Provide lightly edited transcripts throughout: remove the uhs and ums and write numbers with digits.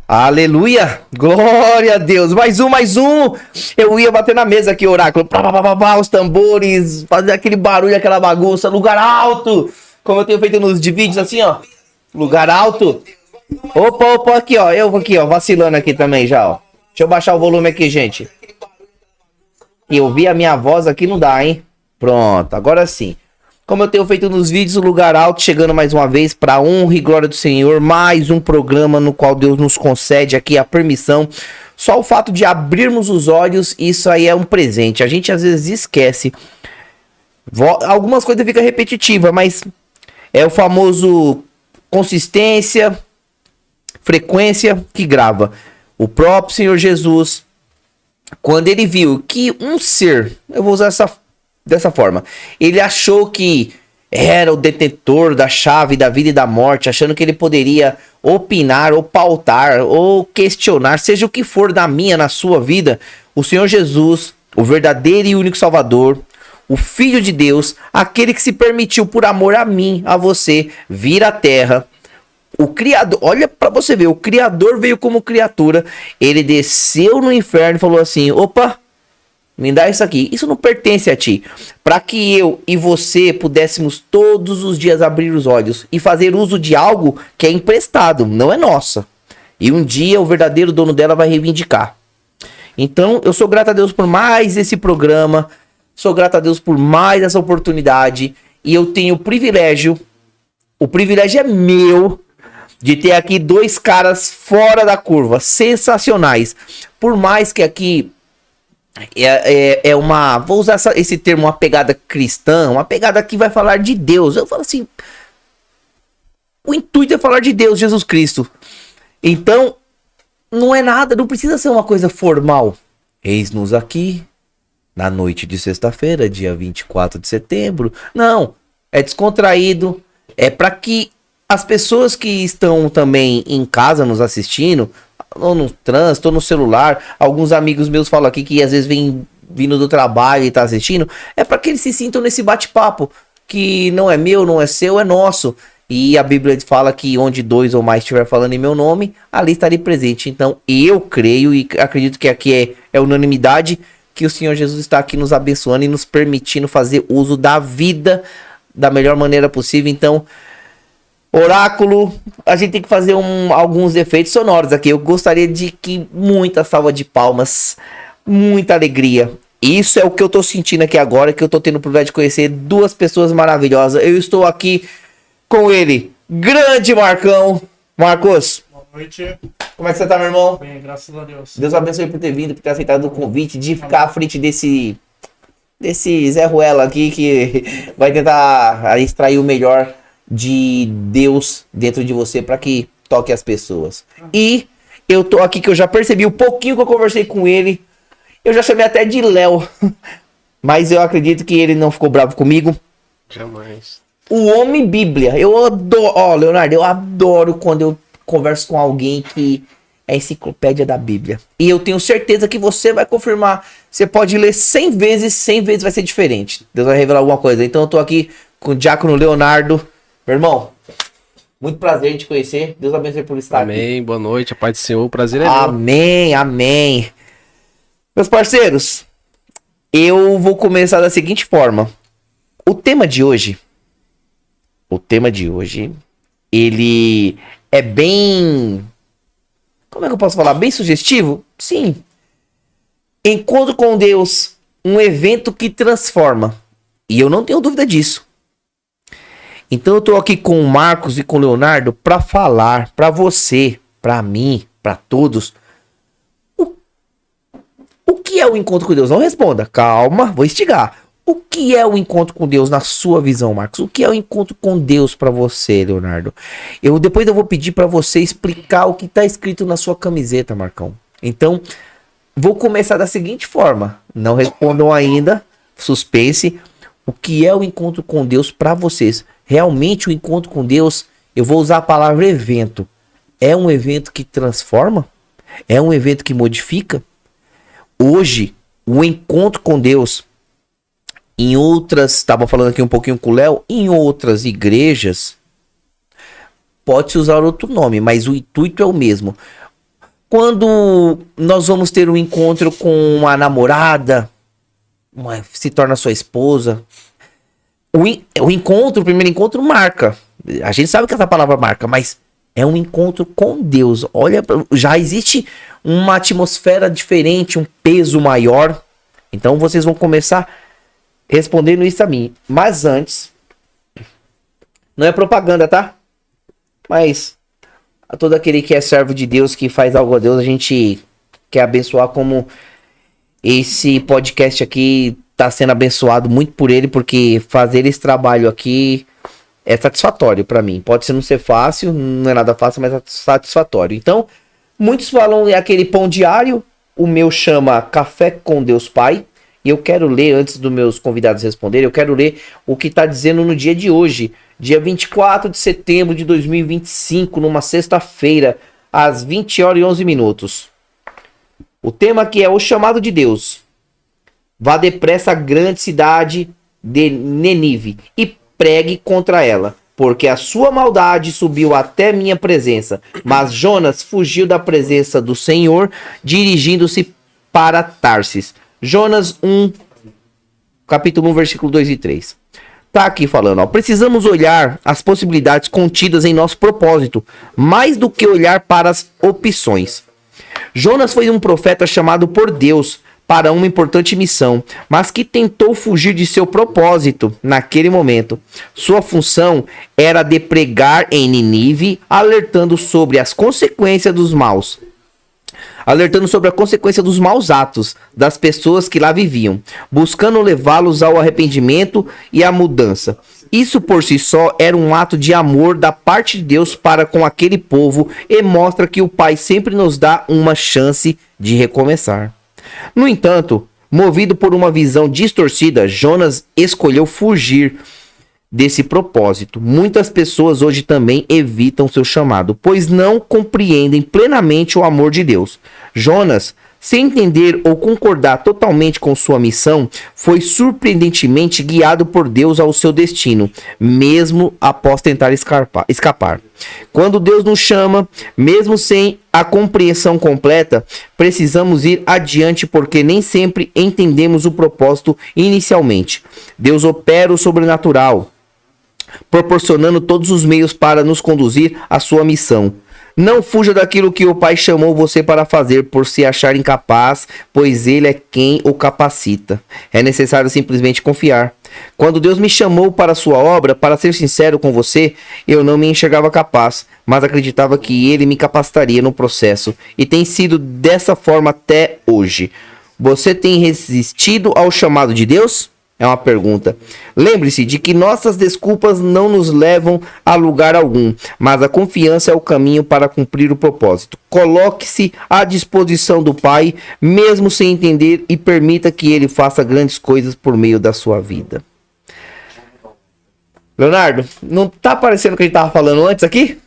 Aleluia! Glória a Deus! Mais um! Eu ia bater na mesa aqui, oráculo. Os tambores, fazer aquele barulho, aquela bagunça. Lugar alto! Como eu tenho feito nos vídeos assim, ó. Lugar alto. Opa, aqui, ó. Eu aqui, ó, vacilando aqui também já, ó. Deixa eu baixar o volume aqui, gente. E ouvir a minha voz aqui não dá, hein? Pronto, agora sim. Como eu tenho feito nos vídeos, o Lugar Alto chegando mais uma vez para honra e glória do Senhor. Mais um programa no qual Deus nos concede aqui a permissão. Só o fato de abrirmos os olhos, isso aí é um presente. A gente às vezes esquece. Algumas coisas ficam repetitivas, mas é o famoso consistência, frequência que grava. O próprio Senhor Jesus, quando ele viu que um ser, eu vou usar dessa forma, ele achou que era o detentor da chave da vida e da morte, achando que ele poderia opinar, ou pautar, ou questionar, seja o que for da minha, na sua vida. O Senhor Jesus, o verdadeiro e único Salvador, o Filho de Deus, aquele que se permitiu por amor a mim, a você, vir à Terra. O Criador, olha pra você ver, o Criador veio como criatura, ele desceu no inferno e falou assim, opa, me dá isso aqui, isso não pertence a ti. Para que eu e você pudéssemos todos os dias abrir os olhos e fazer uso de algo que é emprestado, não é nossa. E um dia o verdadeiro dono dela vai reivindicar. Então eu sou grato a Deus por mais esse programa, sou grato a Deus por mais essa oportunidade. E eu tenho o privilégio é meu, de ter aqui dois caras fora da curva, sensacionais. Por mais que aqui é uma, vou usar esse termo, uma pegada cristã, uma pegada que vai falar de Deus. Eu falo assim, o intuito é falar de Deus, Jesus Cristo. Então, não é nada, não precisa ser uma coisa formal. Eis-nos aqui, na noite de sexta-feira, dia 24 de setembro. Não, é descontraído, é para que as pessoas que estão também em casa nos assistindo, ou no trânsito, ou no celular, alguns amigos meus falam aqui que às vezes vem vindo do trabalho e tá assistindo, é para que eles se sintam nesse bate-papo, que não é meu, não é seu, é nosso. E a Bíblia fala que onde dois ou mais estiver falando em meu nome, ali estarei presente. Então eu creio e acredito que aqui é unanimidade, que o Senhor Jesus está aqui nos abençoando e nos permitindo fazer uso da vida da melhor maneira possível. Então, oráculo, a gente tem que fazer alguns efeitos sonoros aqui. Eu gostaria de que muita salva de palmas, muita alegria. Isso é o que eu tô sentindo aqui agora, que eu tô tendo o privilégio de conhecer duas pessoas maravilhosas. Eu estou aqui com ele, grande Marcão. Marcos. Boa noite. Como é que você tá, meu irmão? Bem, graças a Deus. Deus abençoe por ter vindo, por ter aceitado o convite, de ficar à frente desse Zé Ruela aqui, que vai tentar extrair o melhor de Deus dentro de você para que toque as pessoas. E eu tô aqui que eu já percebi um pouquinho que eu conversei com ele. Eu já chamei até de Léo. Mas eu acredito que ele não ficou bravo comigo. Jamais. O homem Bíblia. Eu adoro, ó, Leonardo, eu adoro quando eu converso com alguém que é enciclopédia da Bíblia. E eu tenho certeza que você vai confirmar. Você pode ler 100 vezes vai ser diferente. Deus vai revelar alguma coisa. Então eu tô aqui com o diácono Leonardo. Meu irmão, muito prazer em te conhecer. Deus abençoe por estar aqui. Amém, boa noite, a paz do Senhor, o prazer é meu. Amém, amém. Meus parceiros, eu vou começar da seguinte forma. O tema de hoje, ele é bem, como é que eu posso falar? Bem sugestivo? Sim. Encontro com Deus, um evento que transforma. E eu não tenho dúvida disso. Então eu tô aqui com o Marcos e com o Leonardo para falar para você, para mim, para todos, o que é o encontro com Deus? Não responda, calma, vou instigar. O que é o encontro com Deus na sua visão, Marcos? O que é o encontro com Deus para você, Leonardo? Depois eu vou pedir para você explicar o que tá escrito na sua camiseta, Marcão. Então, vou começar da seguinte forma, não respondam ainda, suspense. O que é o encontro com Deus para vocês? Realmente o encontro com Deus, eu vou usar a palavra evento. É um evento que transforma? É um evento que modifica? Hoje, o encontro com Deus, em outras, estava falando aqui um pouquinho com o Léo, em outras igrejas, pode-se usar outro nome, mas o intuito é o mesmo. Quando nós vamos ter um encontro com uma namorada, se torna sua esposa, o encontro, o primeiro encontro marca. A gente sabe que essa palavra marca, mas é um encontro com Deus. Olha, já existe uma atmosfera diferente, um peso maior. Então vocês vão começar respondendo isso a mim. Mas antes, não é propaganda, tá? Mas a todo aquele que é servo de Deus, que faz algo a Deus, a gente quer abençoar, como esse podcast aqui tá sendo abençoado muito por ele, porque fazer esse trabalho aqui é satisfatório pra mim. Pode não ser fácil, não é nada fácil, mas é satisfatório. Então, muitos falam aquele pão diário, o meu chama Café com Deus Pai. E eu quero ler, antes dos meus convidados responderem, eu quero ler o que está dizendo no dia de hoje, dia 24 de setembro de 2025, numa sexta-feira, às 20h11. O tema aqui é o chamado de Deus. Vá depressa à grande cidade de Nenive e pregue contra ela, porque a sua maldade subiu até minha presença. Mas Jonas fugiu da presença do Senhor, dirigindo-se para Tarsis. Jonas 1, capítulo 1, versículo 2 e 3. Tá aqui falando, ó. Precisamos olhar as possibilidades contidas em nosso propósito, mais do que olhar para as opções. Jonas foi um profeta chamado por Deus para uma importante missão, mas que tentou fugir de seu propósito naquele momento. Sua função era de pregar em Nínive, alertando sobre as consequências dos maus atos das pessoas que lá viviam, buscando levá-los ao arrependimento e à mudança. Isso por si só era um ato de amor da parte de Deus para com aquele povo e mostra que o Pai sempre nos dá uma chance de recomeçar. No entanto, movido por uma visão distorcida, Jonas escolheu fugir desse propósito. Muitas pessoas hoje também evitam seu chamado, pois não compreendem plenamente o amor de Deus. Jonas, sem entender ou concordar totalmente com sua missão, foi surpreendentemente guiado por Deus ao seu destino, mesmo após tentar escapar. Quando Deus nos chama, mesmo sem a compreensão completa, precisamos ir adiante, porque nem sempre entendemos o propósito inicialmente. Deus opera o sobrenatural, proporcionando todos os meios para nos conduzir à sua missão. Não fuja daquilo que o Pai chamou você para fazer por se achar incapaz, pois Ele é quem o capacita. É necessário simplesmente confiar. Quando Deus me chamou para a sua obra, para ser sincero com você, eu não me enxergava capaz, mas acreditava que Ele me capacitaria no processo. E tem sido dessa forma até hoje. Você tem resistido ao chamado de Deus? É uma pergunta. Lembre-se de que nossas desculpas não nos levam a lugar algum, mas a confiança é o caminho para cumprir o propósito. Coloque-se à disposição do Pai, mesmo sem entender, e permita que Ele faça grandes coisas por meio da sua vida. Leonardo, não tá parecendo o que a gente tava falando antes aqui?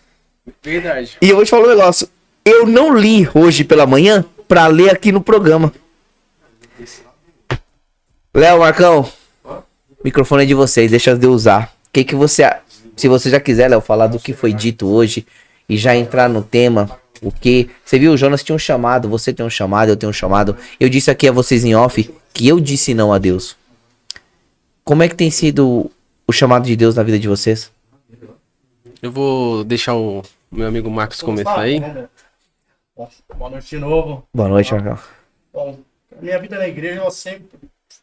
Verdade. E eu vou te falar um negócio. Eu não li hoje pela manhã para ler aqui no programa. Léo, Marcão, o microfone é de vocês, deixa eu usar. Que você, se você já quiser, Léo, falar do que foi dito hoje e já entrar no tema, o que você viu, o Jonas tinha um chamado, você tem um chamado, eu tenho um chamado. Eu disse aqui a vocês em off que eu disse não a Deus. Como é que tem sido o chamado de Deus na vida de vocês? Eu vou deixar o meu amigo Marcos começar aí. Boa noite de novo. Boa noite, Marcão. Bom, a minha vida na igreja, ela sempre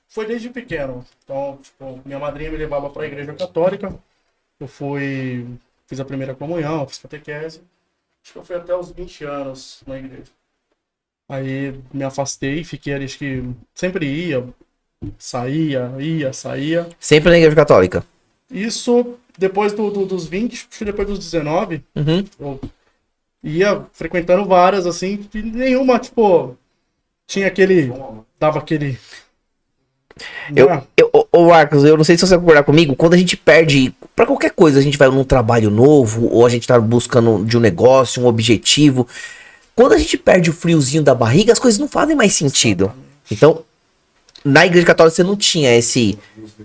foi desde pequeno. Então, tipo, minha madrinha me levava para a igreja católica. Eu fiz a primeira comunhão, fiz catequese. Acho que eu fui até os 20 anos na igreja. Aí me afastei, fiquei ali, acho que sempre saía. Sempre na igreja católica? Isso depois dos 20, acho que depois dos 19, eu ia frequentando várias, assim, e nenhuma, tipo, tinha dava aquele... Ô Marcos, eu não sei se você vai concordar comigo, quando a gente perde, pra qualquer coisa, a gente vai num trabalho novo, ou a gente tá buscando de um negócio, um objetivo, quando a gente perde o friozinho da barriga, as coisas não fazem mais sentido. Então, na igreja católica você não tinha esse...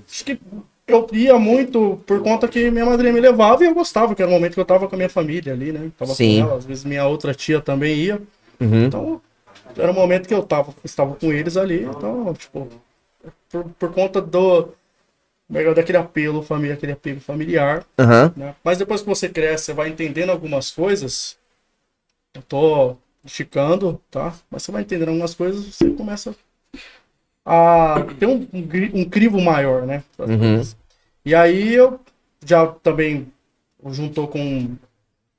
Acho que eu ia muito por conta que minha madrinha me levava e eu gostava, que era o momento que eu tava com a minha família ali, né? Tava Sim. com ela, às vezes minha outra tia também ia. Uhum. Então, era um momento que eu estava com eles ali. Então, tipo, por conta daquele apelo família, aquele apego familiar, Aham. né? Mas depois que você cresce, você vai entendendo algumas coisas. Eu tô esticando, tá? Mas você vai entendendo algumas coisas, você começa a ter um crivo maior, né? Das Uhum. coisas. E aí eu já também juntou com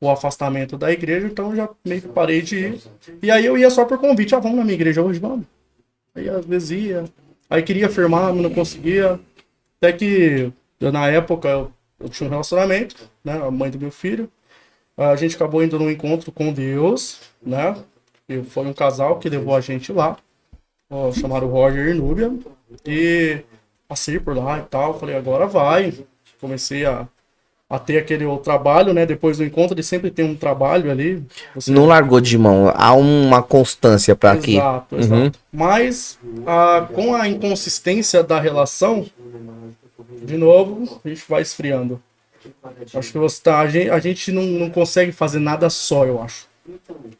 o afastamento da igreja, então eu já meio que parei de ir. E aí eu ia só por convite, vamos na minha igreja hoje, vamos. Aí às vezes ia. Aí queria firmar, mas não conseguia. Até que na época eu tinha um relacionamento, né? A mãe do meu filho. A gente acabou indo num encontro com Deus, né? E foi um casal que levou a gente lá. Ó, chamaram Roger e Núbia. E passei por lá e tal. Falei, agora vai. Comecei a ter aquele outro trabalho, né? Depois do encontro, ele sempre tem um trabalho ali. Você... Não largou de mão. Há uma constância pra aqui. Exato, Uhum. exato. Mas com a inconsistência da relação, de novo, a gente vai esfriando. Acho que a gente não consegue fazer nada só, eu acho.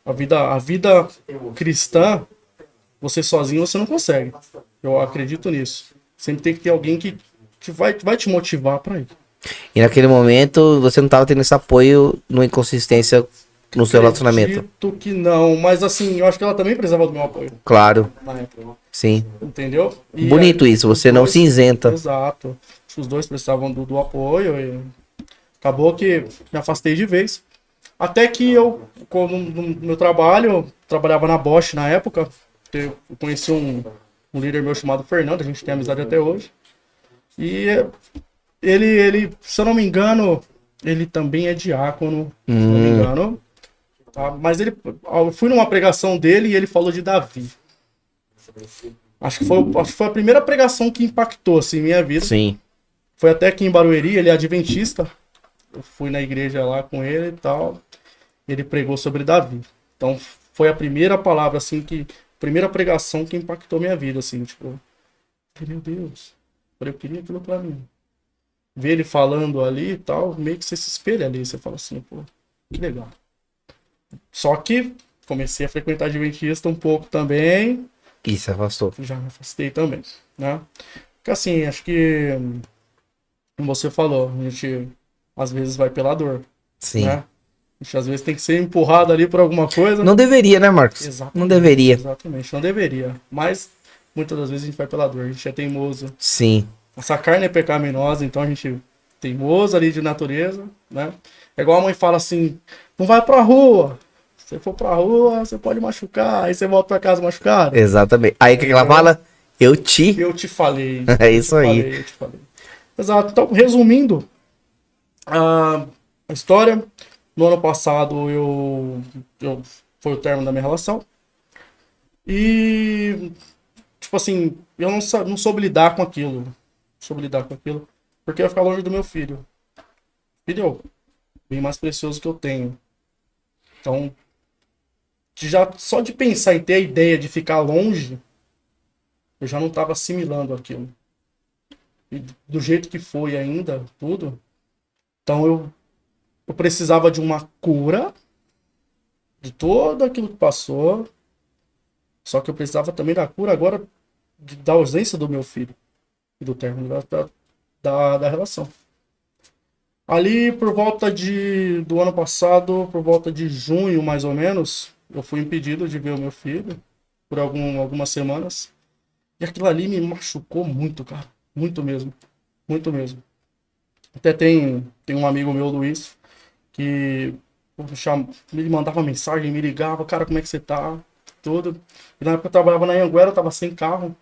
A vida cristã, você sozinho você não consegue. Eu acredito nisso. Sempre tem que ter alguém que vai te motivar para ir. E naquele momento você não tava tendo esse apoio numa inconsistência no seu relacionamento. Acredito que não, mas assim, eu acho que ela também precisava do meu apoio Claro, na época. sim. Entendeu? E Bonito aí, isso, os você não dois- se isenta. Exato. Acho que os dois precisavam do apoio e acabou que me afastei de vez. Até que eu, no meu trabalho, eu trabalhava na Bosch na época, eu conheci um líder meu chamado Fernando, a gente tem amizade até hoje. E ele, se eu não me engano, ele também é diácono, se não me engano. Tá? Mas eu fui numa pregação dele e ele falou de Davi. Acho que foi a primeira pregação que impactou assim, minha vida. Sim. Foi até aqui em Barueri, ele é adventista. Eu fui na igreja lá com ele e tal. Ele pregou sobre Davi. Então foi a primeira palavra, assim, primeira pregação que impactou minha vida, assim, tipo, meu Deus, eu queria aquilo pra mim. Ver ele falando ali e tal, meio que você se espelha ali, você fala assim, pô, que legal. Só que comecei a frequentar adventista um pouco também, E se afastou. já me afastei também, né? Porque assim, acho que, como você falou, a gente às vezes vai pela dor, Sim. né? A gente às vezes tem que ser empurrado ali por alguma coisa. Não deveria, né, Marcos? Exatamente, Não deveria. Exatamente, não deveria. Mas muitas das vezes a gente vai pela dor, a gente é teimoso. Sim. Nossa carne é pecaminosa, então a gente é teimoso ali de natureza, né? É igual a mãe fala assim, não vai pra rua. Se você for pra rua, você pode machucar, aí você volta pra casa machucado. Exatamente. Aí o que ela fala? Eu te. Eu te falei. É isso aí. Eu te falei. Exato. Então, resumindo a história, no ano passado foi o término da minha relação. E, tipo assim, eu não soube lidar com aquilo. Não soube lidar com aquilo. Porque eu ia ficar longe do meu filho. Filho, é o bem mais precioso que eu tenho. Então, só de pensar em ter a ideia de ficar longe, eu já não estava assimilando aquilo. E do jeito que foi ainda, tudo. Então eu precisava de uma cura de tudo aquilo que passou. Só que eu precisava também da cura agora da ausência do meu filho. E do término da relação. Ali por volta do ano passado, por volta de junho mais ou menos, eu fui impedido de ver o meu filho por algumas semanas. E aquilo ali me machucou muito, cara. Muito mesmo. Muito mesmo. Até tem um amigo meu, Luiz, que me mandava mensagem, me ligava, cara, como é que você tá? Tudo. E na época eu trabalhava na Anhanguera, eu tava sem carro.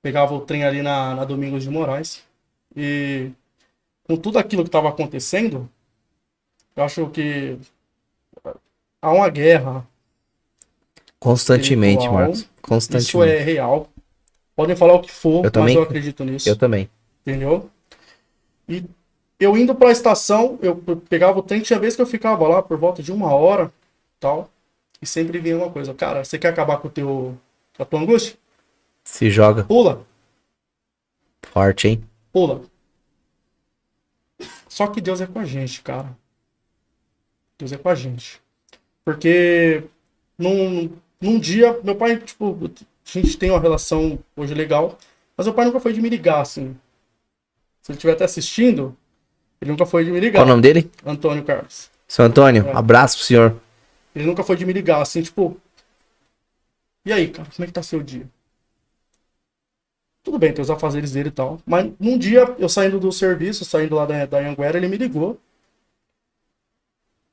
Pegava o trem ali na Domingos de Moraes. E com tudo aquilo que estava acontecendo, eu acho que há uma guerra Constantemente, espiritual. Marcos. Constantemente. Isso é real. Podem falar o que for, Eu mas também- eu acredito nisso. Eu também. Entendeu? E eu indo pra estação, eu pegava o trem, tinha vez que eu ficava lá por volta de 1 hora, tal, e sempre vinha uma coisa, cara, você quer acabar com a tua angústia? Se joga Pula, forte, hein? pula. Só que Deus é com a gente, cara. Deus é com a gente. Porque num dia, meu pai, tipo, a gente tem uma relação hoje legal, mas meu pai nunca foi de me ligar, assim. Se ele estiver até assistindo, ele nunca foi de me ligar. Qual o nome dele? Antônio Carlos. Seu Antônio, abraço pro senhor. Ele nunca foi de me ligar, assim, tipo... E aí, cara, como é que tá seu dia? Tudo bem, tem os afazeres dele e tal. Mas num dia, eu saindo do serviço, saindo lá da Anhanguera, ele me ligou.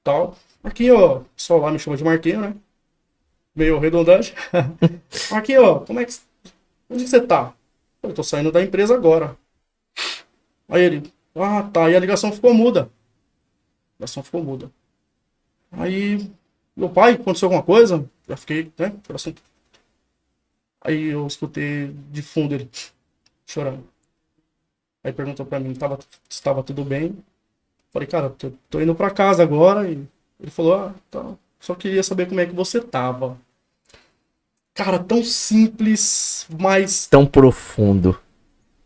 Tal. Marquinho, ó, o pessoal lá me chama de Marquinho, né? Meio redundante. Marquinho, ó, onde que você tá? Eu tô saindo da empresa agora. Aí ele, tá. E a ligação ficou muda. A ligação ficou muda. Aí, meu pai, aconteceu alguma coisa? Já fiquei, né? Coração. Aí eu escutei de fundo ele chorando. Aí perguntou pra mim, se tava tudo bem. Falei, cara, tô indo pra casa agora. E ele falou, tá, só queria saber como é que você tava. Cara, tão simples, mas... Tão profundo.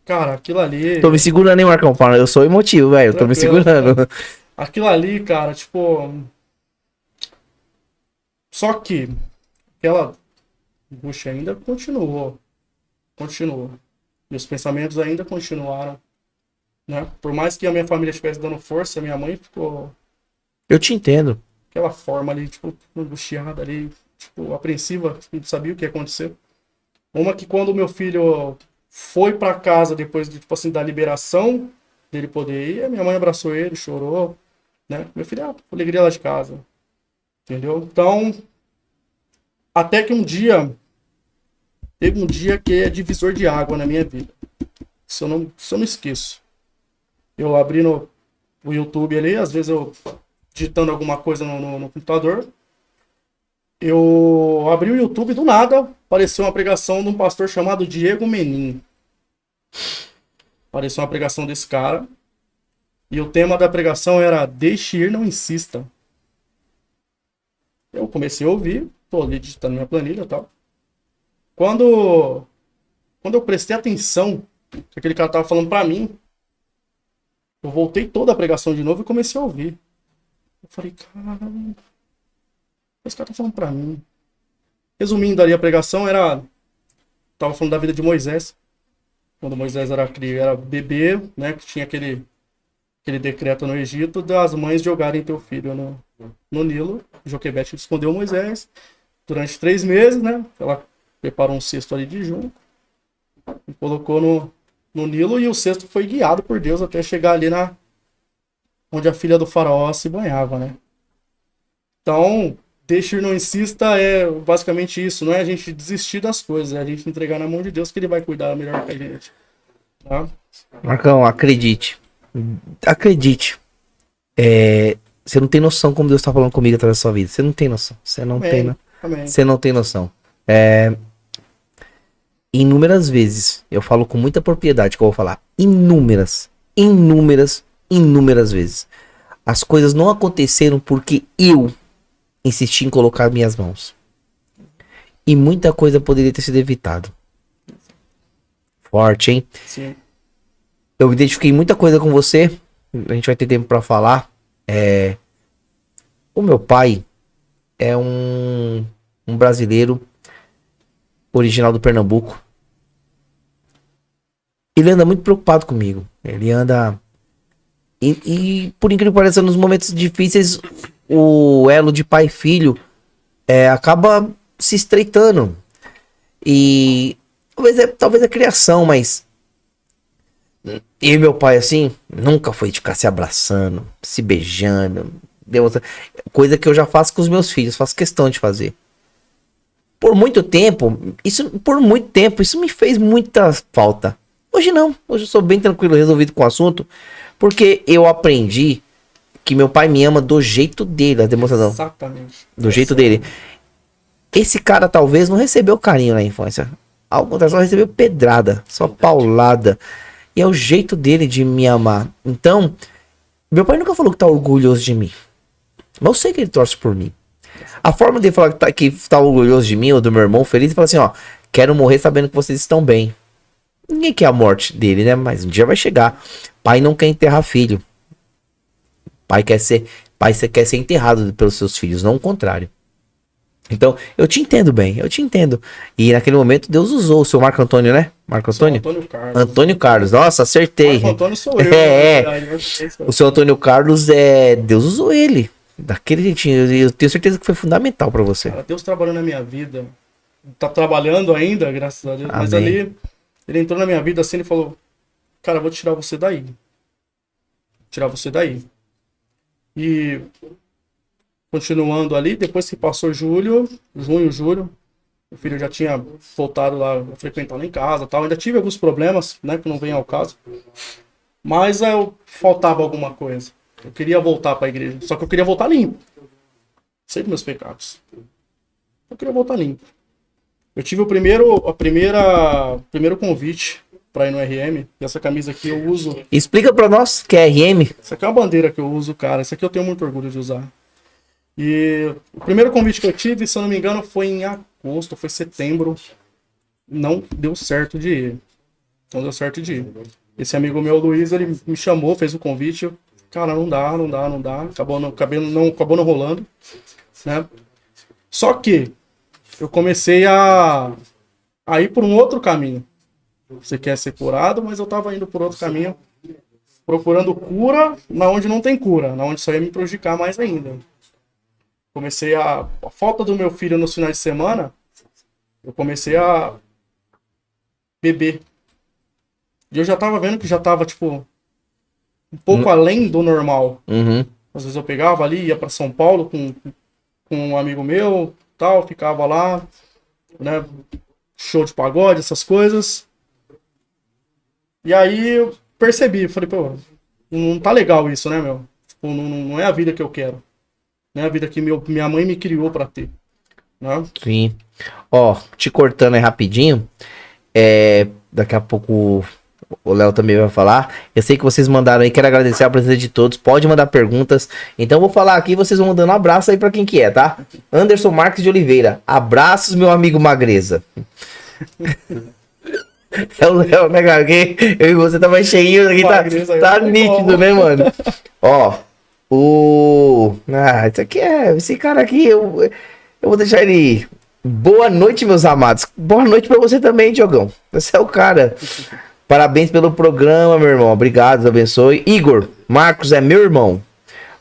Cara, aquilo ali... Tô me segurando, hein, Marcão? Eu sou emotivo, velho. Tô me segurando. Cara. Aquilo ali, cara, tipo... Só que aquela angústia ainda continuou. E os pensamentos ainda continuaram. Né? Por mais que a minha família estivesse dando força, a minha mãe ficou... Eu te entendo. Aquela forma ali, tipo, angustiada ali, tipo, apreensiva, não sabia o que ia acontecer. Uma que quando o meu filho foi pra casa depois de, tipo assim, da liberação dele poder ir, a minha mãe abraçou ele, chorou, né? Meu filho, alegria lá de casa. Entendeu? Então, até que teve um dia que é divisor de água na minha vida. Isso eu não esqueço. Eu abri no YouTube ali, às vezes eu digitando alguma coisa no computador. Eu abri o YouTube, do nada apareceu uma pregação de um pastor chamado Diego Menin. Apareceu uma pregação desse cara. E o tema da pregação era Deixe ir, não insista. Eu comecei a ouvir, tô ali digitando minha planilha e tal. Quando eu prestei atenção que aquele cara tava falando pra mim, eu voltei toda a pregação de novo e comecei a ouvir. Eu falei, caramba, esse cara tá falando pra mim. Resumindo ali a pregação, tava falando da vida de Moisés. Quando Moisés era bebê, né, que tinha aquele decreto no Egito das mães jogarem teu filho no Nilo. Joquebede escondeu Moisés durante 3 meses, né? Ela preparou um cesto ali de junco e colocou no Nilo, e o cesto foi guiado por Deus até chegar ali onde a filha do faraó se banhava, né? Então, deixe ir, não insista, é basicamente isso, não é a gente desistir das coisas, é a gente entregar na mão de Deus que ele vai cuidar melhor que a gente. Tá? Marcão, acredite. Acredite. Você não tem noção como Deus tá falando comigo através da sua vida. Você não tem noção. Você não tem noção. Inúmeras vezes, eu falo com muita propriedade que eu vou falar. Inúmeras vezes. As coisas não aconteceram porque eu insisti em colocar minhas mãos. E muita coisa poderia ter sido evitado. Forte, hein? Sim. Eu identifiquei muita coisa com você. A gente vai ter tempo pra falar. O meu pai é um brasileiro original do Pernambuco. Ele anda muito preocupado comigo. Ele anda... E por incrível que pareça, nos momentos difíceis, o elo de pai e filho acaba se estreitando. E talvez a criação, mas... Eu e meu pai, assim, nunca foi de ficar se abraçando, se beijando. Coisa que eu já faço com os meus filhos, faço questão de fazer. Por muito tempo, isso me fez muita falta. Hoje não, hoje eu sou bem tranquilo, resolvido com o assunto, porque eu aprendi que meu pai me ama do jeito dele, a demonstração. Exatamente. Do jeito dele. Esse cara talvez não recebeu carinho na infância. Ao contrário, só recebeu pedrada, só paulada. E é o jeito dele de me amar. Então, meu pai nunca falou que tá orgulhoso de mim. Mas eu sei que ele torce por mim. A forma dele falar que tá orgulhoso de mim ou do meu irmão feliz, ele fala assim, ó, quero morrer sabendo que vocês estão bem. Ninguém quer a morte dele, né? Mas um dia vai chegar. Pai não quer enterrar filho. Pai quer ser enterrado pelos seus filhos, não o contrário. Então, eu te entendo bem, eu te entendo. E naquele momento, Deus usou o seu Marco Antônio, né? Marco Antônio? Antônio Carlos. Antônio Carlos, nossa, acertei. Marco Antônio sou eu. É, na verdade, mas- O seu Antônio Carlos, Deus usou ele. Daquele jeitinho, eu tenho certeza que foi fundamental pra você. Cara, Deus trabalhou na minha vida. Tá trabalhando ainda, graças a Deus. Mas Amém. ali, ele entrou na minha vida assim, ele falou, cara, eu vou tirar você daí. Tirar você daí. E continuando ali, depois que passou junho, julho, o filho já tinha voltado lá a frequentar lá em casa e tal. Ainda tive alguns problemas, né, que não vem ao caso. Mas faltava alguma coisa. Eu queria voltar para a igreja, só que eu queria voltar limpo. Sei dos meus pecados. Eu queria voltar limpo. Eu tive o primeiro convite para ir no RM. E essa camisa aqui eu uso. Explica pra nós que é RM. Essa aqui é uma bandeira que eu uso, cara. Essa aqui eu tenho muito orgulho de usar. E o primeiro convite que eu tive, se eu não me engano, foi em agosto, foi setembro. Não deu certo de ir. Não deu certo de ir. Esse amigo meu, Luiz, ele me chamou, fez o convite. Cara, não dá. Acabou não rolando, né? Só que eu comecei a ir por um outro caminho. Você quer ser curado, mas eu tava indo por outro caminho, procurando cura na onde não tem cura, na onde só ia me prejudicar mais ainda. Comecei a falta do meu filho nos finais de semana, eu comecei a beber. E eu já tava vendo que já tava, tipo, um pouco além do normal. Uhum. Às vezes eu pegava ali, ia pra São Paulo com um amigo meu, tal, ficava lá, né, show de pagode, essas coisas. E aí eu percebi, falei, pô, não tá legal isso, né, meu? Tipo, não é a vida que eu quero. Não é a vida que minha mãe me criou pra ter, né? Sim. Ó, te cortando aí rapidinho. Daqui a pouco o Léo também vai falar. Eu sei que vocês mandaram aí, quero agradecer a presença de todos. Pode mandar perguntas. Então eu vou falar aqui, vocês vão mandando um abraço aí pra quem que é, tá? Anderson Marques de Oliveira. Abraços, meu amigo Magreza. É o Léo, né, cara? Que eu e você tá mais cheinho aqui, Magreza, tá eu não nítido, como. né, mano? Ó, isso aqui esse cara aqui, eu vou deixar ele... Boa noite, meus amados. Boa noite pra você também, Diogão. Você é o cara. Parabéns pelo programa, meu irmão. Obrigado, Deus abençoe. Igor, Marcos é meu irmão.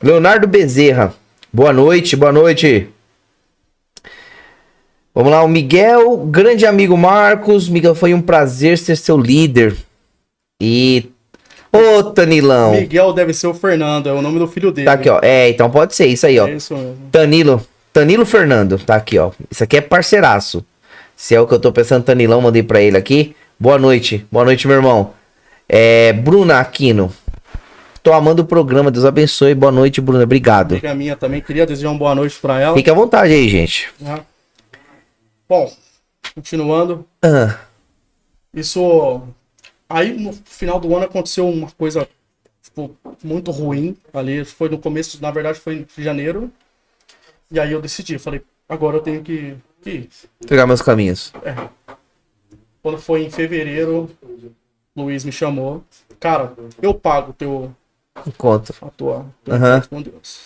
Leonardo Bezerra. Boa noite, boa noite. Vamos lá, o Miguel, grande amigo Marcos. Miguel, foi um prazer ser seu líder. E... Ô, Tanilão. Miguel deve ser o Fernando, é o nome do filho dele. Tá aqui, ó. Então pode ser isso aí, ó. É isso mesmo. Tanilo Fernando, tá aqui, ó. Isso aqui é parceiraço. Se é o que eu tô pensando, Tanilão, mandei pra ele aqui. Boa noite, meu irmão. Bruna Aquino. Tô amando o programa, Deus abençoe. Boa noite, Bruna, obrigado. Amiga minha também, queria desejar uma boa noite pra ela. Fique à vontade aí, gente. Né? Bom, continuando. Isso... Aí, no final do ano, aconteceu uma coisa, tipo, muito ruim ali. Foi no começo, na verdade, foi em janeiro. E aí eu decidi, falei, agora eu tenho que ir. Pegar meus caminhos. Quando foi em fevereiro, Luiz me chamou. Cara, eu pago Encontro. teu Aham. encontro com Deus.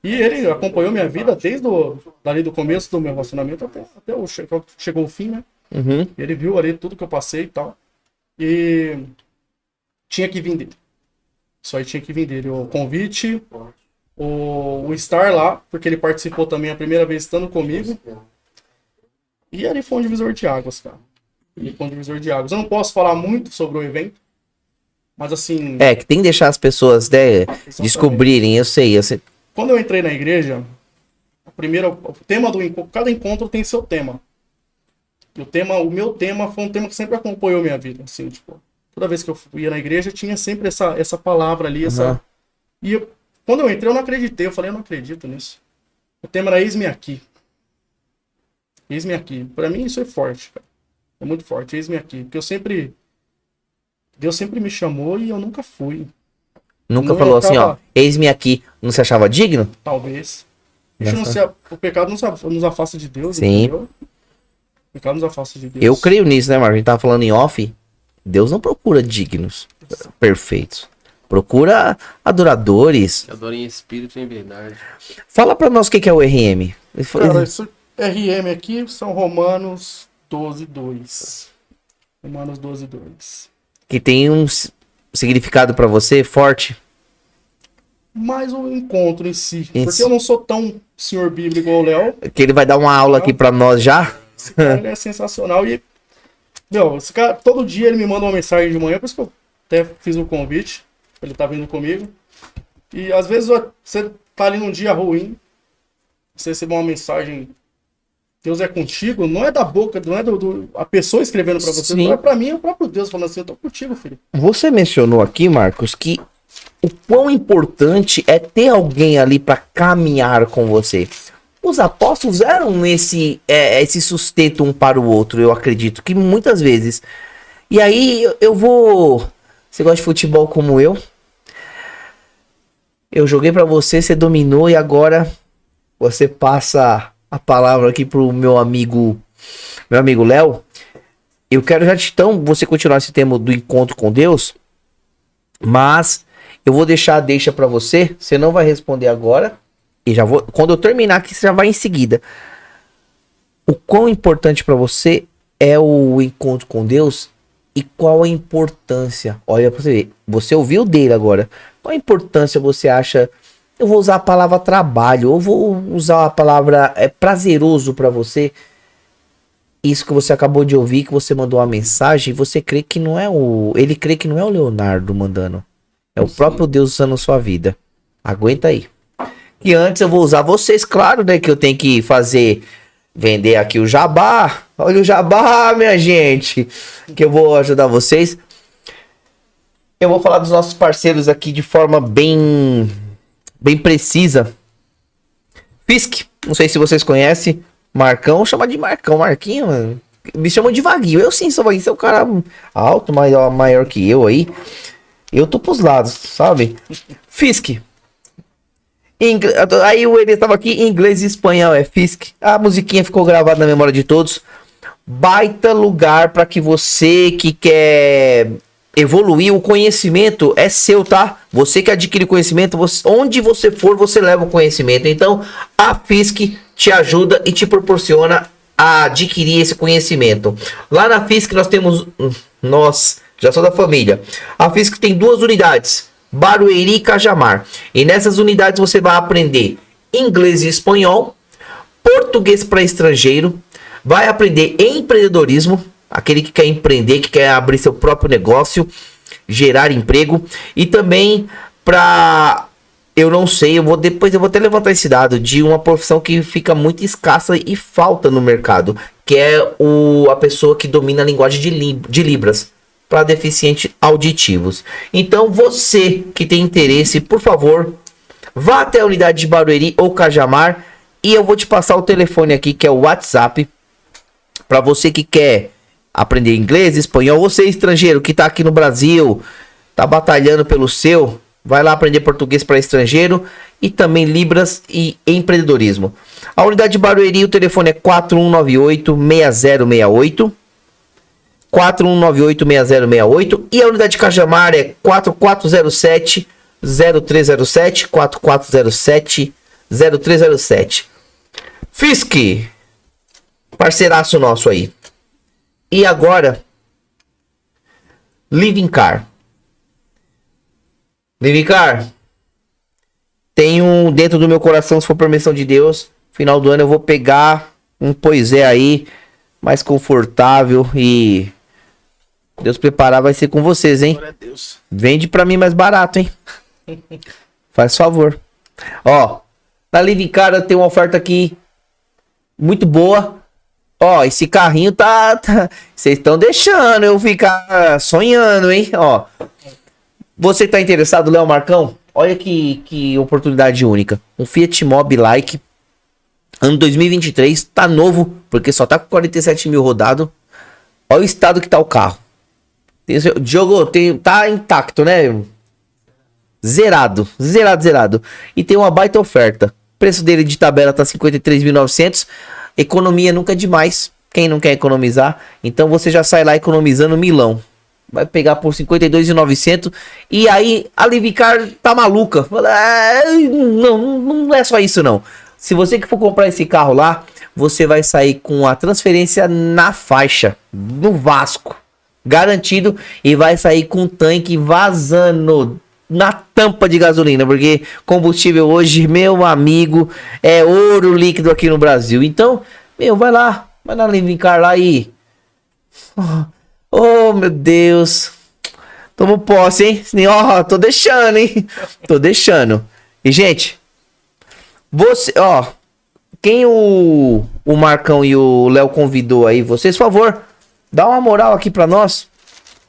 E ele acompanhou minha vida desde dali do começo do meu relacionamento até chegou o fim, né? Uhum. Ele viu ali tudo que eu passei e tal. E tinha que vir dele. Só aí tinha que vir dele. O convite, o estar lá, porque ele participou também a primeira vez estando comigo. E ali foi um divisor de águas, cara. Ele foi um divisor de águas. Eu não posso falar muito sobre o evento, mas assim... Que tem que deixar as pessoas descobrirem, eu sei. Quando eu entrei na igreja, o tema do encontro, cada encontro tem seu tema. E o meu tema foi um tema que sempre acompanhou minha vida, assim, tipo, toda vez que eu ia na igreja tinha sempre essa palavra ali, E quando eu entrei eu não acreditei, eu falei, eu não acredito nisso. O tema era eis-me aqui. Eis-me aqui. Pra mim isso é forte, cara. É muito forte, eis-me aqui. Porque Deus sempre me chamou e eu nunca fui. Nunca Não falou assim, ó, entrava- eis-me aqui. Não se achava digno? Talvez. O pecado nos afasta de Deus, Sim. entendeu? O pecado nos afasta de Deus. Eu creio nisso, né, Marcos? A gente tava falando em off. Deus não procura dignos, perfeitos. Procura adoradores. Que adora em espírito e em verdade. Fala pra nós o que é o RM. Cara, isso RM aqui são Romanos 12:2. Romanos 12:2. Que tem um significado pra você forte. Mais o encontro em si. Em Porque si. eu não sou tão senhor bíblico igual o Léo. Que ele vai dar uma aula aqui pra nós já. Esse cara ele é sensacional. E, meu, esse cara, todo dia ele me manda uma mensagem de manhã, por isso que eu até fiz o convite. Ele tá vindo comigo. E às vezes você tá ali num dia ruim, você recebe uma mensagem, Deus é contigo, não é da boca, não é a pessoa escrevendo pra você, Sim. não é pra mim, é o próprio Deus falando assim, eu tô contigo, filho. Você mencionou aqui, Marcos, que o quão importante é ter alguém ali pra caminhar com você. Os apóstolos eram esse sustento um para o outro, eu acredito, que muitas vezes. E aí eu vou... Você gosta de futebol como eu? Eu joguei pra você, você dominou e agora você passa a palavra aqui pro meu amigo Léo. Eu quero já então você continuar esse tema do encontro com Deus, mas eu vou deixar a deixa pra você. Você não vai responder agora e já vou, quando eu terminar aqui, você já vai em seguida. O quão importante pra você é o encontro com Deus e qual a importância? Olha pra você ver, você ouviu dele agora. Qual a importância você acha? Eu vou usar a palavra trabalho, ou vou usar a palavra prazeroso pra você. Isso que você acabou de ouvir, que você mandou uma mensagem, você crê que não é ele crê que não é o Leonardo mandando. É o próprio Deus usando a sua vida. Aguenta aí. E antes eu vou usar vocês, claro, né? Que eu tenho que vender aqui o jabá. Olha o jabá, minha gente. Que eu vou ajudar vocês. Eu vou falar dos nossos parceiros aqui de forma bem precisa. Fisk, não sei se vocês conhecem. Marcão, chama de Marcão, Marquinho, mano. Me chamam de Vaguinho. Eu sim sou Vaguinho, você é um cara alto, maior que eu aí. Eu tô pros lados, sabe? Fisk. Aí o Elias tava aqui em inglês e espanhol, é Fisk. A musiquinha ficou gravada na memória de todos. Baita lugar para que você que quer evoluir, o conhecimento é seu, tá? Você que adquire conhecimento, onde você for, você leva o conhecimento. Então, a Fisk te ajuda e te proporciona a adquirir esse conhecimento. Lá na Fisk nós temos... Nós, já sou da família. A Fisk tem 2 unidades, Barueri e Cajamar. E nessas unidades você vai aprender inglês e espanhol, português para estrangeiro, vai aprender empreendedorismo, aquele que quer empreender, que quer abrir seu próprio negócio, gerar emprego. E também para, eu não sei, depois eu vou até levantar esse dado de uma profissão que fica muito escassa e falta no mercado, que é a pessoa que domina a linguagem de Libras para deficientes auditivos. Então você que tem interesse, por favor, vá até a unidade de Barueri ou Cajamar e eu vou te passar o telefone aqui, que é o WhatsApp, para você que quer aprender inglês, espanhol, você estrangeiro que tá aqui no Brasil, tá batalhando pelo seu, vai lá aprender português para estrangeiro e também Libras e empreendedorismo. A unidade de Barueri, o telefone é 4198-6068, 4198-6068 e a unidade de Cajamar é 4407-0307, 4407-0307. Fisk, parceiraço nosso aí. E agora, Living Car. Living Car, tenho dentro do meu coração, se for permissão de Deus, final do ano eu vou pegar um Poisé aí, mais confortável e Deus preparar vai ser com vocês, hein? Glória a Deus. Vende pra mim mais barato, hein? Faz favor. Ó, na Living Car eu tenho uma oferta aqui muito boa. Ó, esse carrinho tá... Vocês estão deixando eu ficar sonhando, hein? Ó, você tá interessado, Léo Marcão? Olha que oportunidade única. Um Fiat Mobi Like, ano 2023, tá novo, porque só tá com 47 mil rodado. Olha o estado que tá o carro. Diogo, tá intacto, né? Zerado. E tem uma baita oferta. O preço dele de tabela tá 53.900. Economia nunca é demais. Quem não quer economizar? Então você já sai lá economizando milão. Vai pegar por 52.900. E aí a Living Car tá maluca. Não é só isso não. Se você que for comprar esse carro lá, você vai sair com a transferência na faixa, no Vasco. Garantido. E vai sair com o tanque vazando na tampa de gasolina. Porque combustível hoje, meu amigo, é ouro líquido aqui no Brasil. Então, vai lá vincar lá e... Oh, meu Deus. Tomo posse, hein? Ó, tô deixando, hein? Tô deixando. E, gente, você, ó, quem o Marcão e o Léo convidou aí, vocês, por favor, dá uma moral aqui pra nós.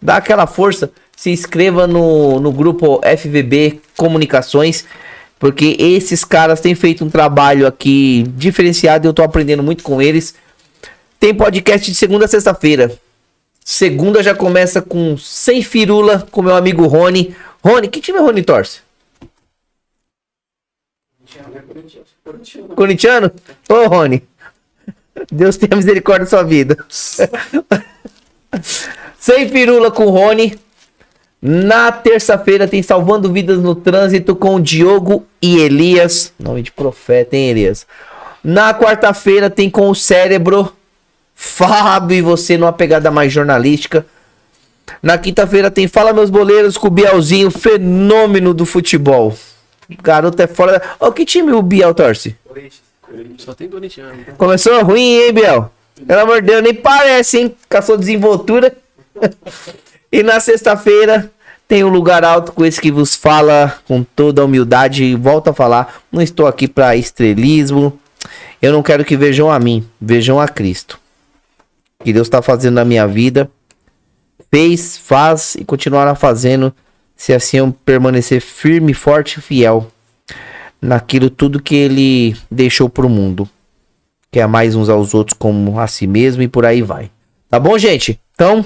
Dá aquela força. Se inscreva no grupo FVB Comunicações, porque esses caras têm feito um trabalho aqui diferenciado e eu tô aprendendo muito com eles. Tem podcast de segunda a sexta-feira. Segunda já começa com Sem Firula, com meu amigo Rony. Rony, que time o Rony torce? Corintiano? Ô, Rony. Deus tenha misericórdia da sua vida. Sem Firula com o Rony. Na terça-feira tem Salvando Vidas no Trânsito com o Diogo e Elias. Nome de profeta, hein, Elias? Na quarta-feira tem com o Cérebro, Fábio e você numa pegada mais jornalística. Na quinta-feira tem Fala Meus Boleiros com o Bielzinho, fenômeno do futebol. O garoto é fora da... Ó, que time o Biel torce? Só tem corintiano. Começou ruim, hein, Biel? Pelo amor de Deus, nem parece, hein? Com a sua desenvoltura. E na sexta-feira tem o Lugar Alto com esse que vos fala com toda a humildade. E volto a falar, não estou aqui para estrelismo. Eu não quero que vejam a mim, vejam a Cristo. Que Deus está fazendo na minha vida. Fez, faz e continuará fazendo. Se assim eu permanecer firme, forte e fiel naquilo tudo que Ele deixou para o mundo. Que é mais uns aos outros como a si mesmo e por aí vai. Tá bom, gente? Então,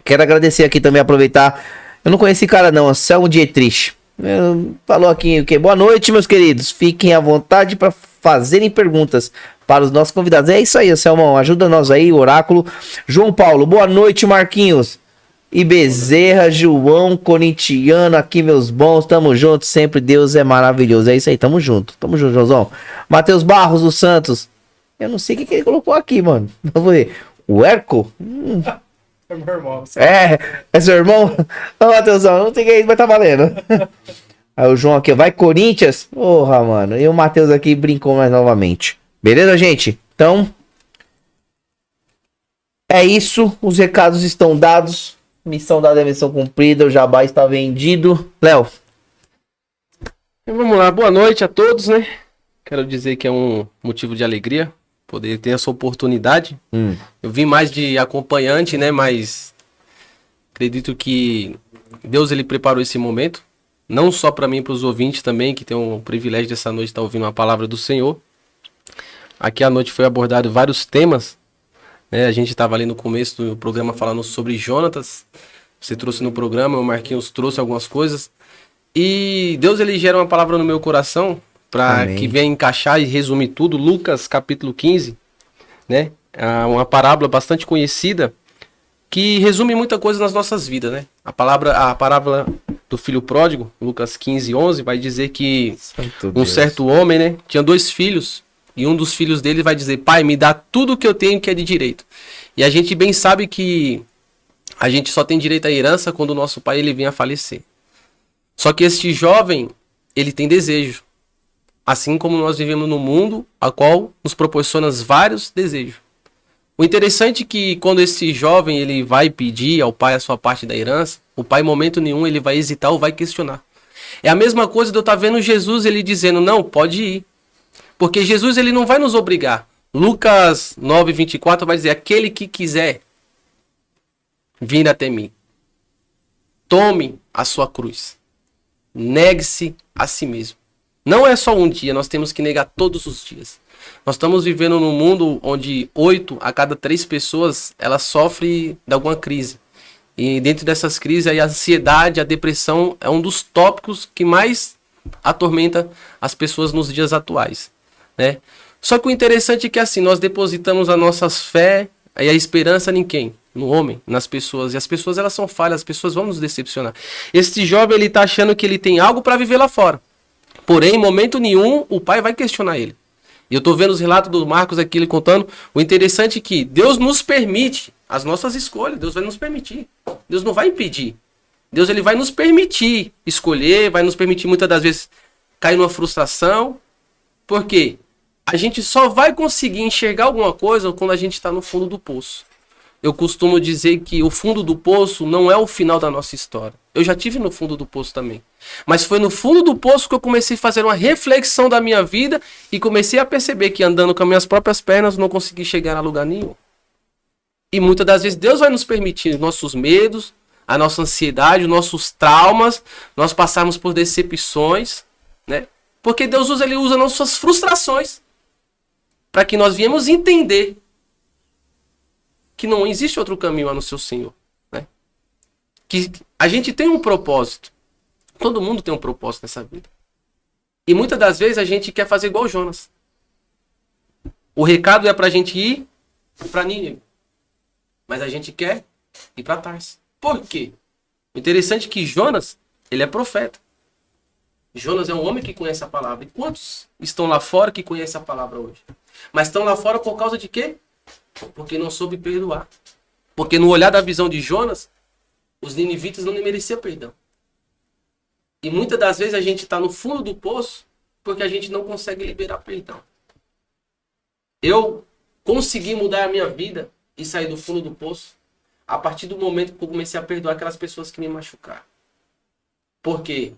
quero agradecer aqui também, aproveitar. Eu não conheci cara não, Anselmo Dietrich. Falou aqui o quê? Boa noite, meus queridos. Fiquem à vontade para fazerem perguntas para os nossos convidados. É isso aí, Anselmão. Ajuda nós aí, oráculo. João Paulo, boa noite, Marquinhos. E Bezerra, João, corintiano, aqui, meus bons. Tamo junto, sempre. Deus é maravilhoso. É isso aí, tamo junto, Joãozão. Matheus Barros dos Santos. Eu não sei o que ele colocou aqui, mano. Vou ver. O Erco? É meu irmão. É seu irmão? Ô, Matheusão, não tem que ir, mas tá valendo. Aí o João aqui, vai Corinthians? Porra, mano. E o Matheus aqui brincou mais novamente. Beleza, gente? Então, é isso. Os recados estão dados. Missão dada é missão cumprida. O jabá está vendido. Léo. Vamos lá, boa noite a todos, né? Quero dizer que é um motivo de alegria poder ter essa oportunidade. Eu vim mais de acompanhante, né? Mas acredito que Deus ele preparou esse momento, não só para mim, para os ouvintes também, que tem o privilégio dessa noite estar ouvindo a palavra do Senhor. Aqui à noite foi abordado vários temas, né? A gente estava ali no começo do programa falando sobre Jonatas. Você trouxe no programa, o Marquinhos trouxe algumas coisas. E Deus ele gera uma palavra no meu coração para que venha encaixar e resumir tudo. Lucas capítulo 15, né? É uma parábola bastante conhecida que resume muita coisa nas nossas vidas, né? A parábola do filho pródigo, Lucas 15, 11, vai dizer que certo homem, né, tinha 2 filhos e um dos filhos dele vai dizer: pai, me dá tudo que eu tenho que é de direito. E a gente bem sabe que a gente só tem direito à herança quando o nosso pai ele vem a falecer. Só que este jovem, ele tem desejo. Assim como nós vivemos no mundo, a qual nos proporciona vários desejos. O interessante é que quando esse jovem ele vai pedir ao pai a sua parte da herança, o pai em momento nenhum ele vai hesitar ou vai questionar. É a mesma coisa de eu estar vendo Jesus ele dizendo: não, pode ir. Porque Jesus ele não vai nos obrigar. Lucas 9:24 vai dizer: aquele que quiser vir até mim, tome a sua cruz. Negue-se a si mesmo. Não é só um dia, nós temos que negar todos os dias. Nós estamos vivendo num mundo onde 8 a cada 3 pessoas elas sofrem de alguma crise. E dentro dessas crises, a ansiedade, a depressão é um dos tópicos que mais atormenta as pessoas nos dias atuais, né? Só que o interessante é que assim, nós depositamos a nossa fé e a esperança em quem? No homem, nas pessoas. E as pessoas elas são falhas, as pessoas vão nos decepcionar. Este jovem ele está achando que ele tem algo para viver lá fora. Porém, em momento nenhum, o pai vai questionar ele. E eu tô vendo os relatos do Marcos aqui, ele contando. O interessante é que Deus nos permite as nossas escolhas. Deus vai nos permitir. Deus não vai impedir. Deus ele vai nos permitir escolher, vai nos permitir muitas das vezes cair numa frustração. Por quê? A gente só vai conseguir enxergar alguma coisa quando a gente está no fundo do poço. Eu costumo dizer que o fundo do poço não é o final da nossa história. Eu já tive no fundo do poço também. Mas foi no fundo do poço que eu comecei a fazer uma reflexão da minha vida e comecei a perceber que andando com as minhas próprias pernas não consegui chegar a lugar nenhum. E muitas das vezes Deus vai nos permitir nossos medos, a nossa ansiedade, os nossos traumas, nós passarmos por decepções, né? Porque Deus ele usa nossas frustrações para que nós viemos entender que não existe outro caminho a não ser o Senhor, né? Que a gente tem um propósito. Todo mundo tem um propósito nessa vida. E muitas das vezes a gente quer fazer igual Jonas. O recado é pra gente ir pra Nínive. Mas a gente quer ir pra Tarso. Por quê? O interessante é que Jonas, ele é profeta. Jonas é um homem que conhece a palavra. E quantos estão lá fora que conhecem a palavra hoje? Mas estão lá fora por causa de quê? Porque não soube perdoar. Porque no olhar da visão de Jonas, os ninivitas não mereciam perdão. E muitas das vezes a gente está no fundo do poço porque a gente não consegue liberar perdão. Eu consegui mudar a minha vida e sair do fundo do poço a partir do momento que eu comecei a perdoar aquelas pessoas que me machucaram. Por quê?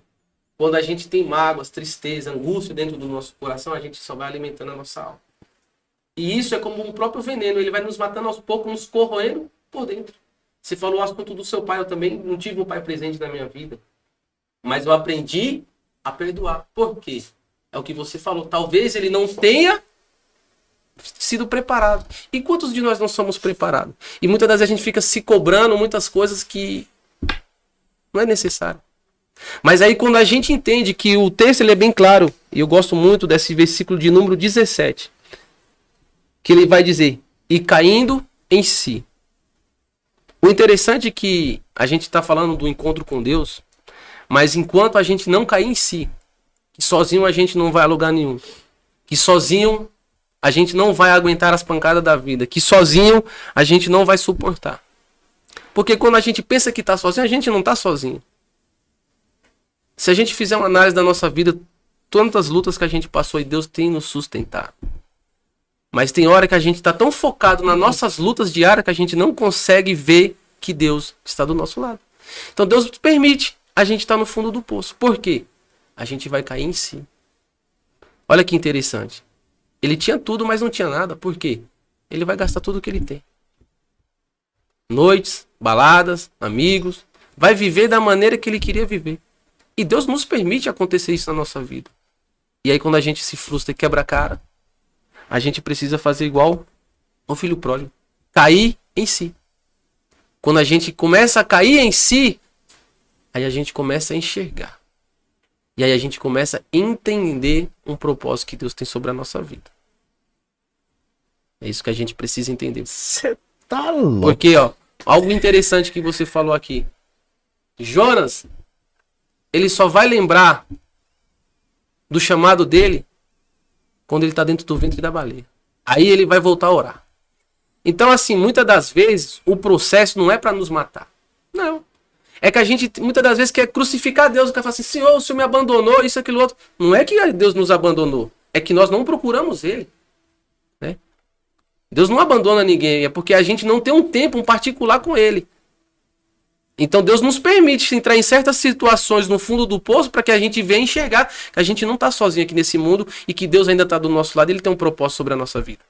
Quando a gente tem mágoas, tristeza, angústia dentro do nosso coração, a gente só vai alimentando a nossa alma. E isso é como um próprio veneno, ele vai nos matando aos poucos, nos corroendo por dentro. Você falou o assunto do seu pai, eu também não tive um pai presente na minha vida. Mas eu aprendi a perdoar. Por quê? É o que você falou. Talvez ele não tenha sido preparado. E quantos de nós não somos preparados? E muitas das vezes a gente fica se cobrando muitas coisas que não é necessário. Mas aí quando a gente entende que o texto ele é bem claro, e eu gosto muito desse versículo de número 17, que ele vai dizer, e caindo em si. O interessante é que a gente está falando do encontro com Deus, mas enquanto a gente não cair em si, que sozinho a gente não vai a lugar nenhum, que sozinho a gente não vai aguentar as pancadas da vida, que sozinho a gente não vai suportar. Porque quando a gente pensa que está sozinho, a gente não está sozinho. Se a gente fizer uma análise da nossa vida, tantas lutas que a gente passou e Deus tem nos sustentado. Mas tem hora que a gente está tão focado nas nossas lutas diárias que a gente não consegue ver que Deus está do nosso lado. Então Deus permite a gente estar no fundo do poço. Por quê? A gente vai cair em si. Olha que interessante. Ele tinha tudo, mas não tinha nada. Por quê? Ele vai gastar tudo que ele tem. Noites, baladas, amigos. Vai viver da maneira que ele queria viver. E Deus nos permite acontecer isso na nossa vida. E aí quando a gente se frustra e quebra a cara, a gente precisa fazer igual o filho pródigo. Cair em si. Quando a gente começa a cair em si, aí a gente começa a enxergar. E aí a gente começa a entender um propósito que Deus tem sobre a nossa vida. É isso que a gente precisa entender. Você tá louco. Porque, ó, algo interessante que você falou aqui. Jonas, ele só vai lembrar do chamado dele quando ele está dentro do ventre da baleia. Aí ele vai voltar a orar. Então, assim, muitas das vezes, o processo não é para nos matar. Não. É que a gente, muitas das vezes, quer crucificar Deus. Quer falar assim, Senhor, o Senhor me abandonou, isso, aquilo, outro. Não é que Deus nos abandonou. É que nós não procuramos Ele. Né? Deus não abandona ninguém. É porque a gente não tem um tempo um particular com Ele. Então Deus nos permite entrar em certas situações no fundo do poço para que a gente venha enxergar que a gente não está sozinho aqui nesse mundo e que Deus ainda está do nosso lado e Ele tem um propósito sobre a nossa vida.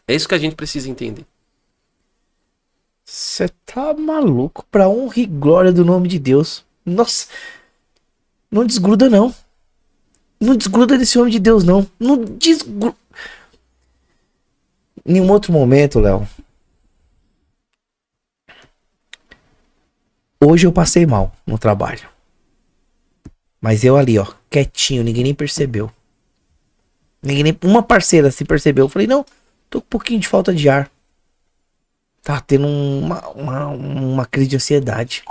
É isso que a gente precisa entender. Você tá maluco, pra honra e glória do nome de Deus. Nossa, não desgruda não. Não desgruda desse homem de Deus não. Não desgruda. Em um outro momento, Léo. Hoje eu passei mal no trabalho. Mas eu ali, ó, quietinho, ninguém nem percebeu. Uma parceira se percebeu. Eu falei, não, tô com um pouquinho de falta de ar. Tá tendo uma crise de ansiedade.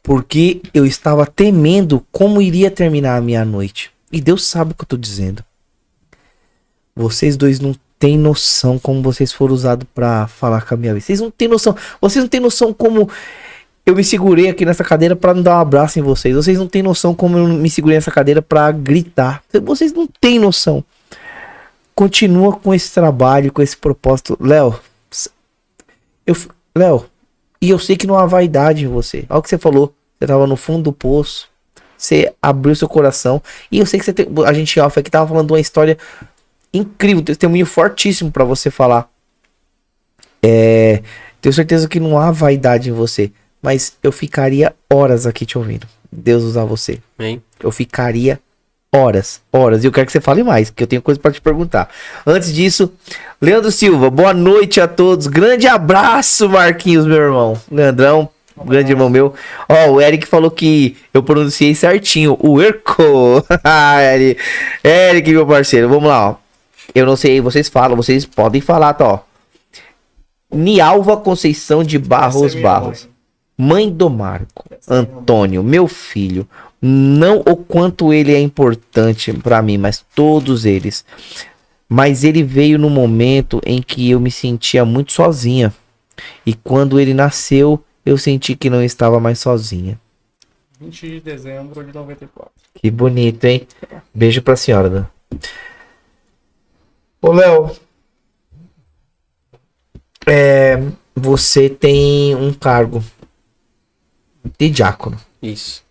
Porque eu estava temendo como iria terminar a minha noite. E Deus sabe o que eu tô dizendo. Vocês dois não têm noção como vocês foram usados pra falar com a minha vida. Vocês não têm noção. Vocês não têm noção como eu me segurei aqui nessa cadeira pra não dar um abraço em vocês. Vocês não têm noção como eu me segurei nessa cadeira pra gritar. Vocês não têm noção. Continua com esse trabalho, com esse propósito. Léo, e eu sei que não há vaidade em você. Olha o que você falou. Você tava no fundo do poço. Você abriu seu coração. E eu sei que você tem, a gente off aqui tava falando de uma história incrível, testemunho fortíssimo pra você falar. Tenho certeza que não há vaidade em você. Mas eu ficaria horas aqui te ouvindo. Deus usar você. Amém. Eu ficaria horas. E eu quero que você fale mais, que eu tenho coisa pra te perguntar. Antes disso, Leandro Silva, boa noite a todos. Grande abraço, Marquinhos, meu irmão. Leandrão, grande irmão meu. Ó, o Eric falou que eu pronunciei certinho. O Erco. Eric, meu parceiro. Vamos lá, ó. Eu não sei, vocês falam, vocês podem falar, tá, ó. Nialva Conceição de Barros. Mãe do Marco Antônio, meu filho. Não o quanto ele é importante pra mim, mas todos eles. Mas ele veio no momento em que eu me sentia muito sozinha. E quando ele nasceu, eu senti que não estava mais sozinha. 20 de dezembro de 94. Que bonito, hein? Beijo pra senhora, né? Ô, Léo. Você tem um cargo de diácono. Isso.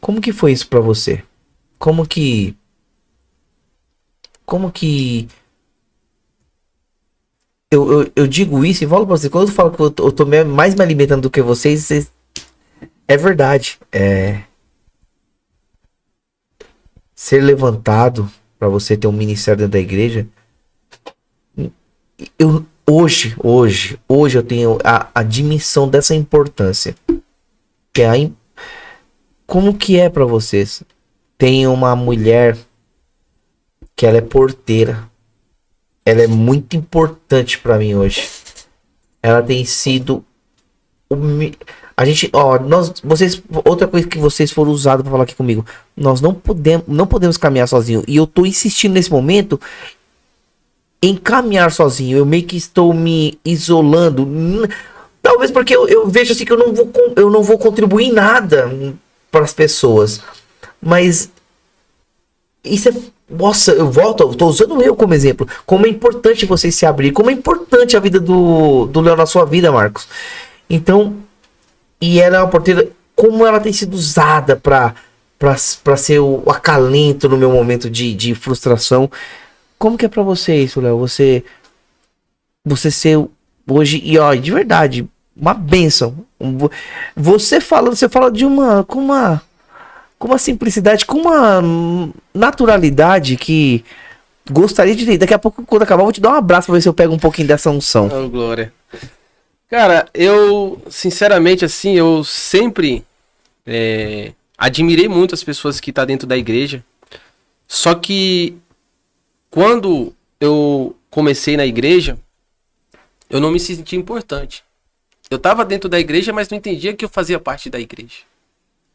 Como que foi isso pra você? Como que eu digo isso e falo pra você, quando eu falo que eu tô mais me alimentando do que vocês, é verdade. Ser levantado pra você ter um ministério dentro da igreja, hoje eu tenho a dimensão dessa importância. Que é como que é pra vocês? Tem uma mulher que ela é porteira. Ela é muito importante pra mim hoje. Ela tem sido a gente, ó, outra coisa que vocês foram usados pra falar aqui comigo. Nós não podemos caminhar sozinho. E eu tô insistindo nesse momento em caminhar sozinho. Eu meio que estou me isolando. Talvez porque eu vejo assim que eu não vou contribuir em nada para as pessoas. Mas isso é... Nossa, eu tô usando eu como exemplo. Como é importante vocês se abrir. Como é importante a vida do Léo na sua vida, Marcos. Então, e ela é uma porteira... Como ela tem sido usada para ser o acalento no meu momento de frustração. Como que é pra você isso, Léo? Você ser hoje, e ó, de verdade, uma bênção. Você fala de com uma simplicidade, com uma naturalidade que gostaria de ter. Daqui a pouco, quando acabar, eu vou te dar um abraço pra ver se eu pego um pouquinho dessa unção. Oh, glória. Cara, eu, sinceramente, assim, eu sempre admirei muito as pessoas que estão dentro da igreja. Só que quando eu comecei na igreja, eu não me sentia importante. Eu estava dentro da igreja, mas não entendia que eu fazia parte da igreja.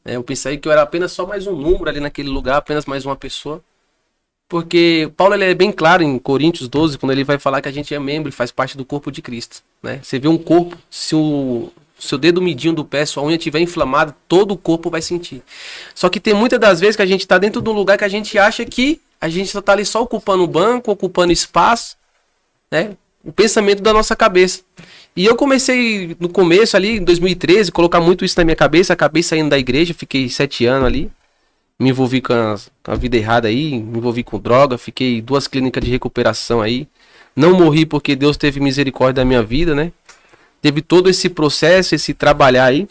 Eu pensei que eu era apenas só mais um número ali naquele lugar, apenas mais uma pessoa. Porque Paulo ele é bem claro em Coríntios 12, quando ele vai falar que a gente é membro e faz parte do corpo de Cristo. Né? Você vê um corpo, se o seu dedo midinho do pé, sua unha estiver inflamada, todo o corpo vai sentir. Só que tem muitas das vezes que a gente está dentro de um lugar que a gente acha que a gente só está ali só ocupando o banco, ocupando espaço, né? O pensamento da nossa cabeça. E eu comecei no começo ali, em 2013, colocar muito isso na minha cabeça, acabei saindo da igreja, fiquei 7 anos ali, me envolvi com a vida errada aí, me envolvi com droga, fiquei 2 clínicas de recuperação aí, não morri porque Deus teve misericórdia da minha vida, né? Teve todo esse processo, esse trabalhar aí,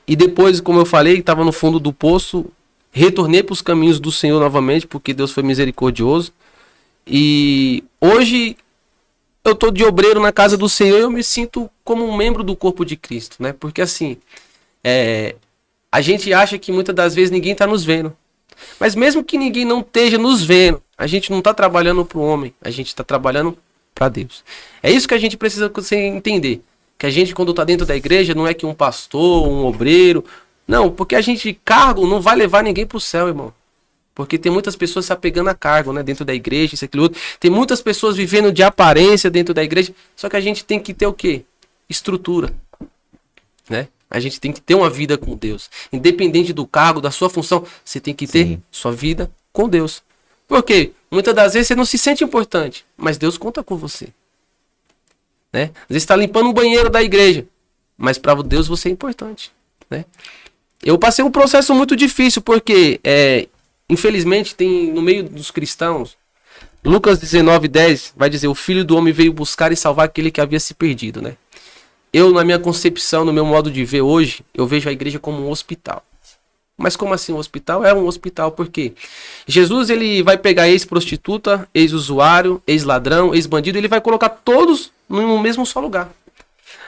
e depois, como eu falei, estava no fundo do poço, retornei para os caminhos do Senhor novamente, porque Deus foi misericordioso, e hoje eu tô de obreiro na casa do Senhor e eu me sinto como um membro do corpo de Cristo, né? Porque assim, a gente acha que muitas das vezes ninguém tá nos vendo. Mas mesmo que ninguém não esteja nos vendo, a gente não tá trabalhando pro homem, a gente tá trabalhando para Deus. É isso que a gente precisa entender. Que a gente, quando tá dentro da igreja, não é que um pastor, um obreiro... Não, porque cargo não vai levar ninguém pro céu, irmão. Porque tem muitas pessoas se apegando a cargo, né? Dentro da igreja, isso, aquilo outro. Tem muitas pessoas vivendo de aparência dentro da igreja. Só que a gente tem que ter o quê? Estrutura. Né? A gente tem que ter uma vida com Deus. Independente do cargo, da sua função, você tem que ter sua vida com Deus. Por quê? Muitas das vezes você não se sente importante, mas Deus conta com você. Né? Às vezes você está limpando um banheiro da igreja, mas para Deus você é importante. Né? Eu passei um processo muito difícil, porque infelizmente tem no meio dos cristãos, Lucas 19:10 vai dizer: o Filho do Homem veio buscar e salvar aquele que havia se perdido. Né? Eu, na minha concepção, no meu modo de ver hoje, eu vejo a igreja como um hospital. Mas como assim um hospital? É um hospital porque Jesus, ele vai pegar ex-prostituta, ex-usuário, ex-ladrão, ex-bandido, ele vai colocar todos no mesmo só lugar.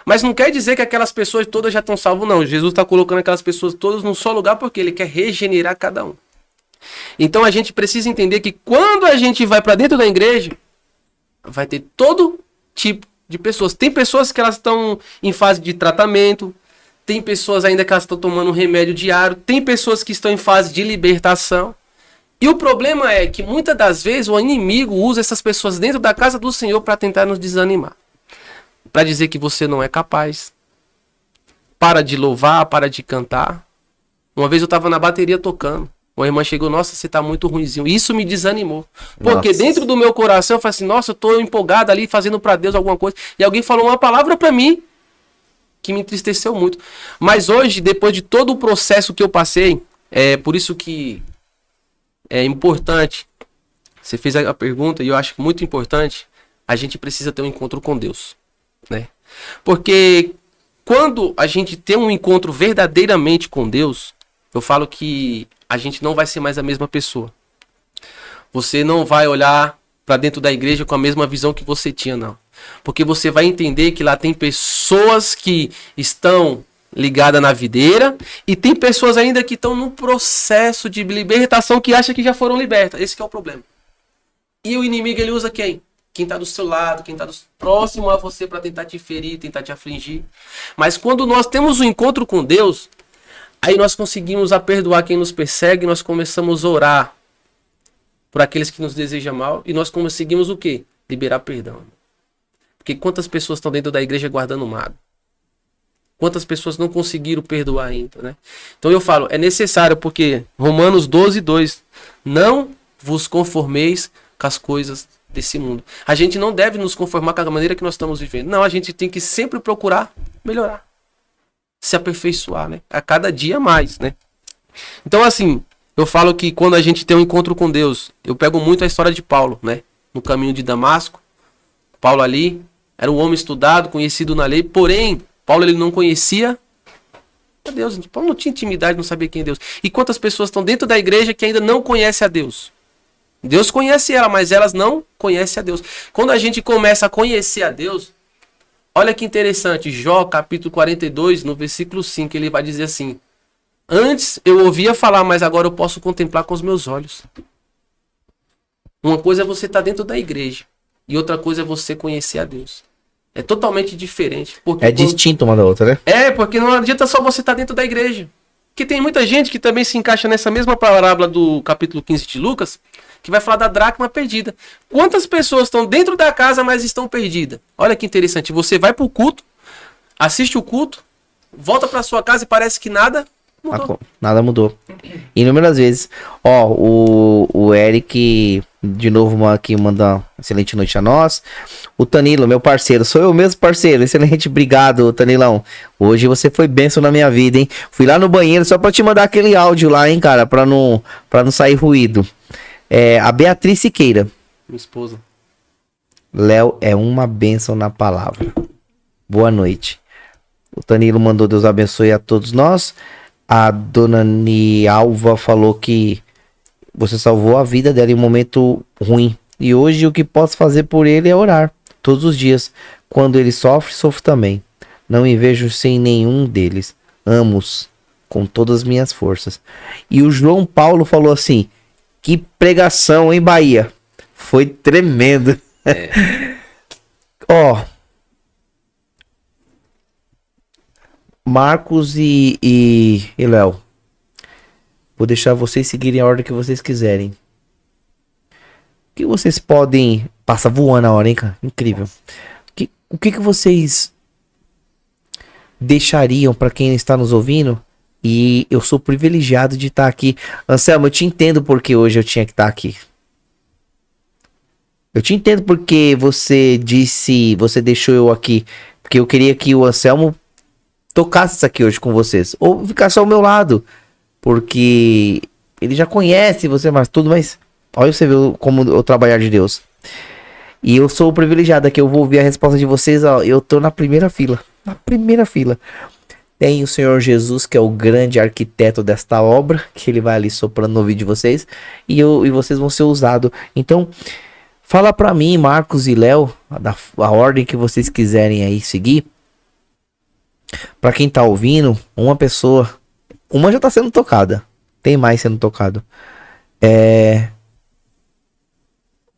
Mas não quer dizer que aquelas pessoas todas já estão salvas, não. Jesus está colocando aquelas pessoas todas num só lugar porque ele quer regenerar cada um. Então a gente precisa entender que quando a gente vai para dentro da igreja, vai ter todo tipo de pessoas. Tem pessoas que elas estão em fase de tratamento, tem pessoas ainda que elas estão tomando um remédio diário, tem pessoas que estão em fase de libertação. E o problema é que muitas das vezes o inimigo usa essas pessoas dentro da casa do Senhor para tentar nos desanimar. Para dizer que você não é capaz. Para de louvar, para de cantar. Uma vez eu estava na bateria tocando. Uma irmã chegou: nossa, você tá muito ruinzinho. Isso me desanimou. Porque dentro do meu coração eu falei assim: nossa, eu tô empolgado ali fazendo para Deus alguma coisa. E alguém falou uma palavra para mim que me entristeceu muito. Mas hoje, depois de todo o processo que eu passei, é por isso que é importante. Você fez a pergunta e eu acho muito importante. A gente precisa ter um encontro com Deus, né? Porque quando a gente tem um encontro verdadeiramente com Deus, eu falo que a gente não vai ser mais a mesma pessoa. Você não vai olhar para dentro da igreja com a mesma visão que você tinha, não. Porque você vai entender que lá tem pessoas que estão ligadas na videira e tem pessoas ainda que estão num processo de libertação que acham que já foram libertas. Esse que é o problema. E o inimigo, ele usa quem? Quem está do seu lado, quem está próximo a você para tentar te ferir, tentar te afligir. Mas quando nós temos um encontro com Deus, aí nós conseguimos perdoar quem nos persegue, nós começamos a orar por aqueles que nos desejam mal e nós conseguimos o quê? Liberar perdão. Porque quantas pessoas estão dentro da igreja guardando mágoa? Quantas pessoas não conseguiram perdoar ainda, né? Então eu falo, é necessário, porque Romanos 12:2, não vos conformeis com as coisas desse mundo. A gente não deve nos conformar com a maneira que nós estamos vivendo. Não, a gente tem que sempre procurar melhorar. Se aperfeiçoar, né? A cada dia mais, né? Então assim, eu falo que quando a gente tem um encontro com Deus, eu pego muito a história de Paulo, né? No caminho de Damasco, Paulo ali era um homem estudado, conhecido na lei, porém, Paulo ele não conhecia a Deus. Paulo não tinha intimidade, não sabia quem é Deus. E quantas pessoas estão dentro da igreja que ainda não conhecem a Deus? Deus conhece ela, mas elas não conhecem a Deus. Quando a gente começa a conhecer a Deus, olha que interessante, Jó capítulo 42, no versículo 5, ele vai dizer assim: antes eu ouvia falar, mas agora eu posso contemplar com os meus olhos. Uma coisa é você estar dentro da igreja e outra coisa é você conhecer a Deus. É totalmente diferente. É distinto uma da outra, né? É, porque não adianta só você estar dentro da igreja. Porque tem muita gente que também se encaixa nessa mesma parábola do capítulo 15 de Lucas, que vai falar da dracma perdida. Quantas pessoas estão dentro da casa, mas estão perdidas? Olha que interessante. Você vai pro culto, assiste o culto, volta pra sua casa e parece que nada mudou. Nada mudou. Inúmeras vezes. Ó, o Eric, de novo, aqui manda uma excelente noite a nós. O Tanilo, meu parceiro, sou eu mesmo, parceiro. Excelente, obrigado, Tanilão. Hoje você foi bênção na minha vida, hein? Fui lá no banheiro só pra te mandar aquele áudio lá, hein, cara, pra não sair ruído. A Beatriz Siqueira. Minha esposa. Léo é uma bênção na palavra. Boa noite. O Tanilo mandou Deus abençoe a todos nós. A dona Nialva falou que você salvou a vida dela em um momento ruim. E hoje o que posso fazer por ele é orar. Todos os dias. Quando ele sofre, sofro também. Não me vejo sem nenhum deles. Amo-os com todas as minhas forças. E o João Paulo falou assim: que pregação, hein, Bahia? Foi tremendo. Ó. Marcos e Léo. Vou deixar vocês seguirem a ordem que vocês quiserem. O que vocês podem... Passa voando a hora, hein, cara? Incrível. O que vocês deixariam pra quem está nos ouvindo? E eu sou privilegiado de estar aqui. Anselmo, eu te entendo porque hoje eu tinha que estar aqui. Eu te entendo porque você deixou eu aqui. Porque eu queria que o Anselmo tocasse isso aqui hoje com vocês. Ou ficasse ao meu lado. Porque ele já conhece você mais tudo, mas olha você vê como o trabalhar de Deus. E eu sou o privilegiado aqui, eu vou ouvir a resposta de vocês, ó, eu tô na primeira fila. Na primeira fila. Tem o Senhor Jesus, que é o grande arquiteto desta obra, que ele vai ali soprando no ouvido de vocês. E vocês vão ser usados. Então, fala pra mim, Marcos e Léo, a ordem que vocês quiserem aí seguir. Pra quem tá ouvindo, uma pessoa... Uma já tá sendo tocada. Tem mais sendo tocado.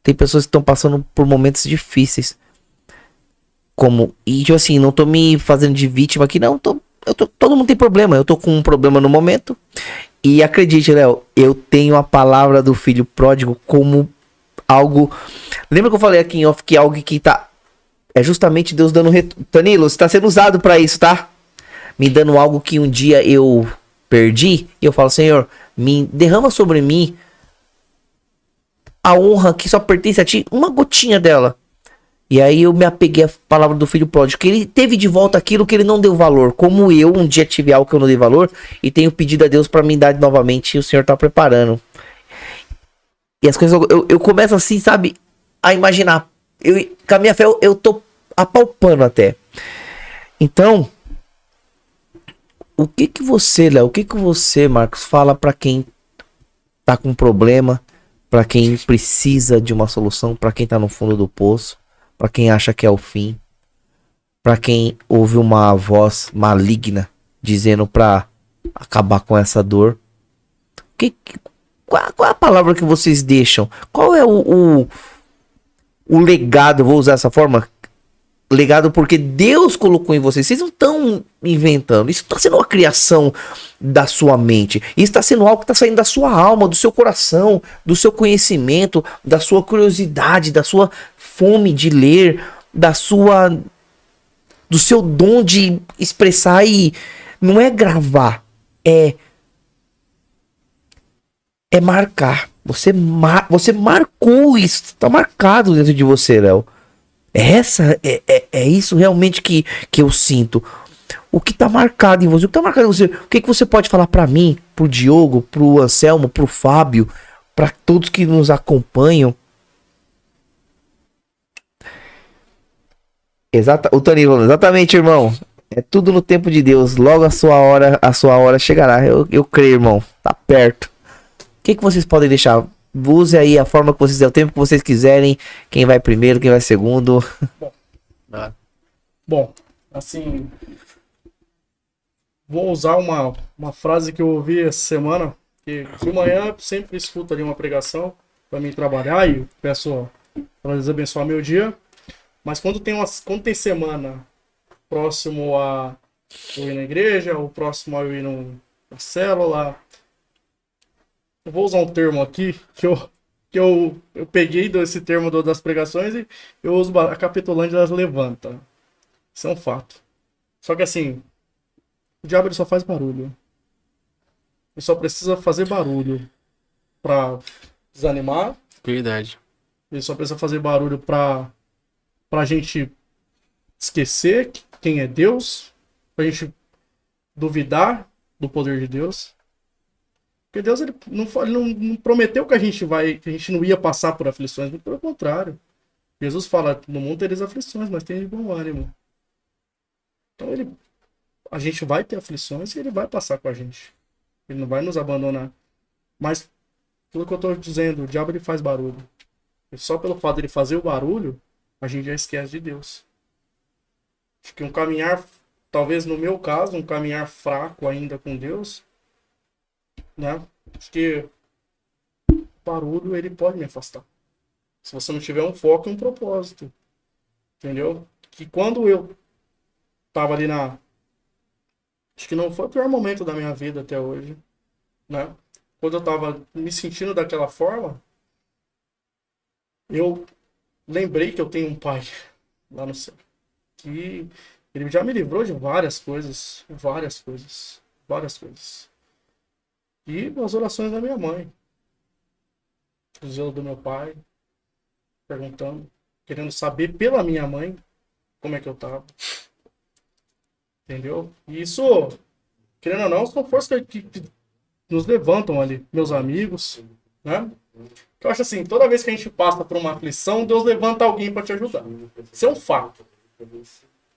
Tem pessoas que estão passando por momentos difíceis. E tipo assim, não tô me fazendo de vítima aqui, não. Todo mundo tem problema. Eu tô com um problema no momento. E acredite, Léo, eu tenho a palavra do filho pródigo como algo... Lembra que eu falei aqui em off que é algo que tá... É justamente Deus dando retorno. Danilo, você tá sendo usado pra isso, tá? Me dando algo que um dia eu perdi. E eu falo, Senhor, me derrama sobre mim a honra que só pertence a ti, uma gotinha dela. E aí eu me apeguei à palavra do filho pródigo, que ele teve de volta aquilo que ele não deu valor, como eu um dia tive algo que eu não dei valor e tenho pedido a Deus para me dar novamente, e o Senhor tá preparando. E as coisas eu começo assim, sabe, a imaginar. Com a minha fé eu tô apalpando até. Então, o que você, Léo, o que você, Marcos, fala para quem tá com problema, para quem precisa de uma solução, para quem tá no fundo do poço, para quem acha que é o fim, para quem ouve uma voz maligna dizendo para acabar com essa dor? Qual é a palavra que vocês deixam? Qual é o legado, vou usar essa forma? Legado porque Deus colocou em vocês. Vocês não estão inventando. Isso está sendo uma criação da sua mente. Isso está sendo algo que está saindo da sua alma, do seu coração, do seu conhecimento, da sua curiosidade, da sua fome de ler, do seu dom de expressar. E não é gravar, é marcar. Você marcou isso. Está marcado dentro de você, Léo. É isso realmente que eu sinto. O que tá marcado em você? O que tá marcado em você? O que você pode falar pra mim, pro Diogo, pro Anselmo, pro Fábio, pra todos que nos acompanham? O Danilo, exatamente, irmão. É tudo no tempo de Deus. Logo a sua hora chegará. Eu creio, irmão. Tá perto. O que vocês podem deixar? Use aí a forma que vocês o tempo que vocês quiserem. Quem vai primeiro, quem vai segundo. Bom, assim, vou usar uma frase que eu ouvi essa semana, que de manhã eu sempre escuto ali uma pregação para mim trabalhar e peço para Deus abençoar meu dia. Mas quando tem semana próximo a eu ir na igreja, ou próximo a eu ir na célula, eu vou usar um termo aqui que eu peguei desse termo das pregações e eu uso a Capitolândia das levanta. Isso é um fato. Só que assim, o diabo ele só faz barulho. Ele só precisa fazer barulho pra desanimar. Verdade. Ele só precisa fazer barulho pra gente esquecer quem é Deus. Pra gente duvidar do poder de Deus. Porque Deus ele não prometeu que a gente não ia passar por aflições, muito pelo contrário. Jesus fala, no mundo tereis aflições, mas tem de bom ânimo. Então a gente vai ter aflições e ele vai passar com a gente. Ele não vai nos abandonar. Mas, pelo que eu estou dizendo, o diabo ele faz barulho. E só pelo fato de ele fazer o barulho, a gente já esquece de Deus. Acho que um caminhar, talvez no meu caso, um caminhar fraco ainda com Deus, né? Acho que o barulho ele pode me afastar. Se você não tiver um foco e um propósito. Entendeu? Que quando eu tava ali acho que não foi o pior momento da minha vida até hoje, né? quando eu tava me sentindo daquela forma, eu lembrei que eu tenho um pai lá no céu. Que ele já me livrou de várias coisas. Várias coisas. Várias coisas. E as orações da minha mãe. O zelo do meu pai. Perguntando. Querendo saber pela minha mãe como é que eu tava. Entendeu? E isso, querendo ou não, são forças que nos levantam ali. Meus amigos, né? Eu acho assim, toda vez que a gente passa por uma aflição, Deus levanta alguém para te ajudar. Isso é um fato.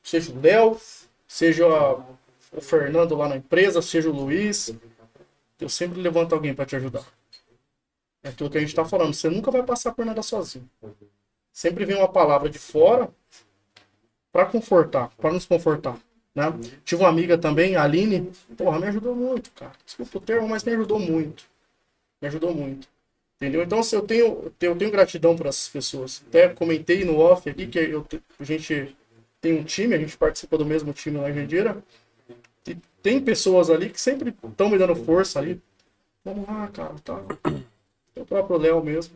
Seja o Léo, seja o Fernando lá na empresa, seja o Luiz. Deus sempre levanta alguém para te ajudar. É aquilo que a gente está falando. Você nunca vai passar por nada sozinho. Sempre vem uma palavra de fora para confortar, para nos confortar. Né? Tive uma amiga também, a Aline. Porra, me ajudou muito, cara. Desculpa o termo, mas me ajudou muito. Me ajudou muito. Entendeu? Então, assim, eu tenho gratidão para essas pessoas. Até comentei no off aqui que a gente tem um time, a gente participa do mesmo time lá em Jandira. E tem pessoas ali que sempre estão me dando força ali. Vamos lá, cara, tá. O próprio Léo mesmo.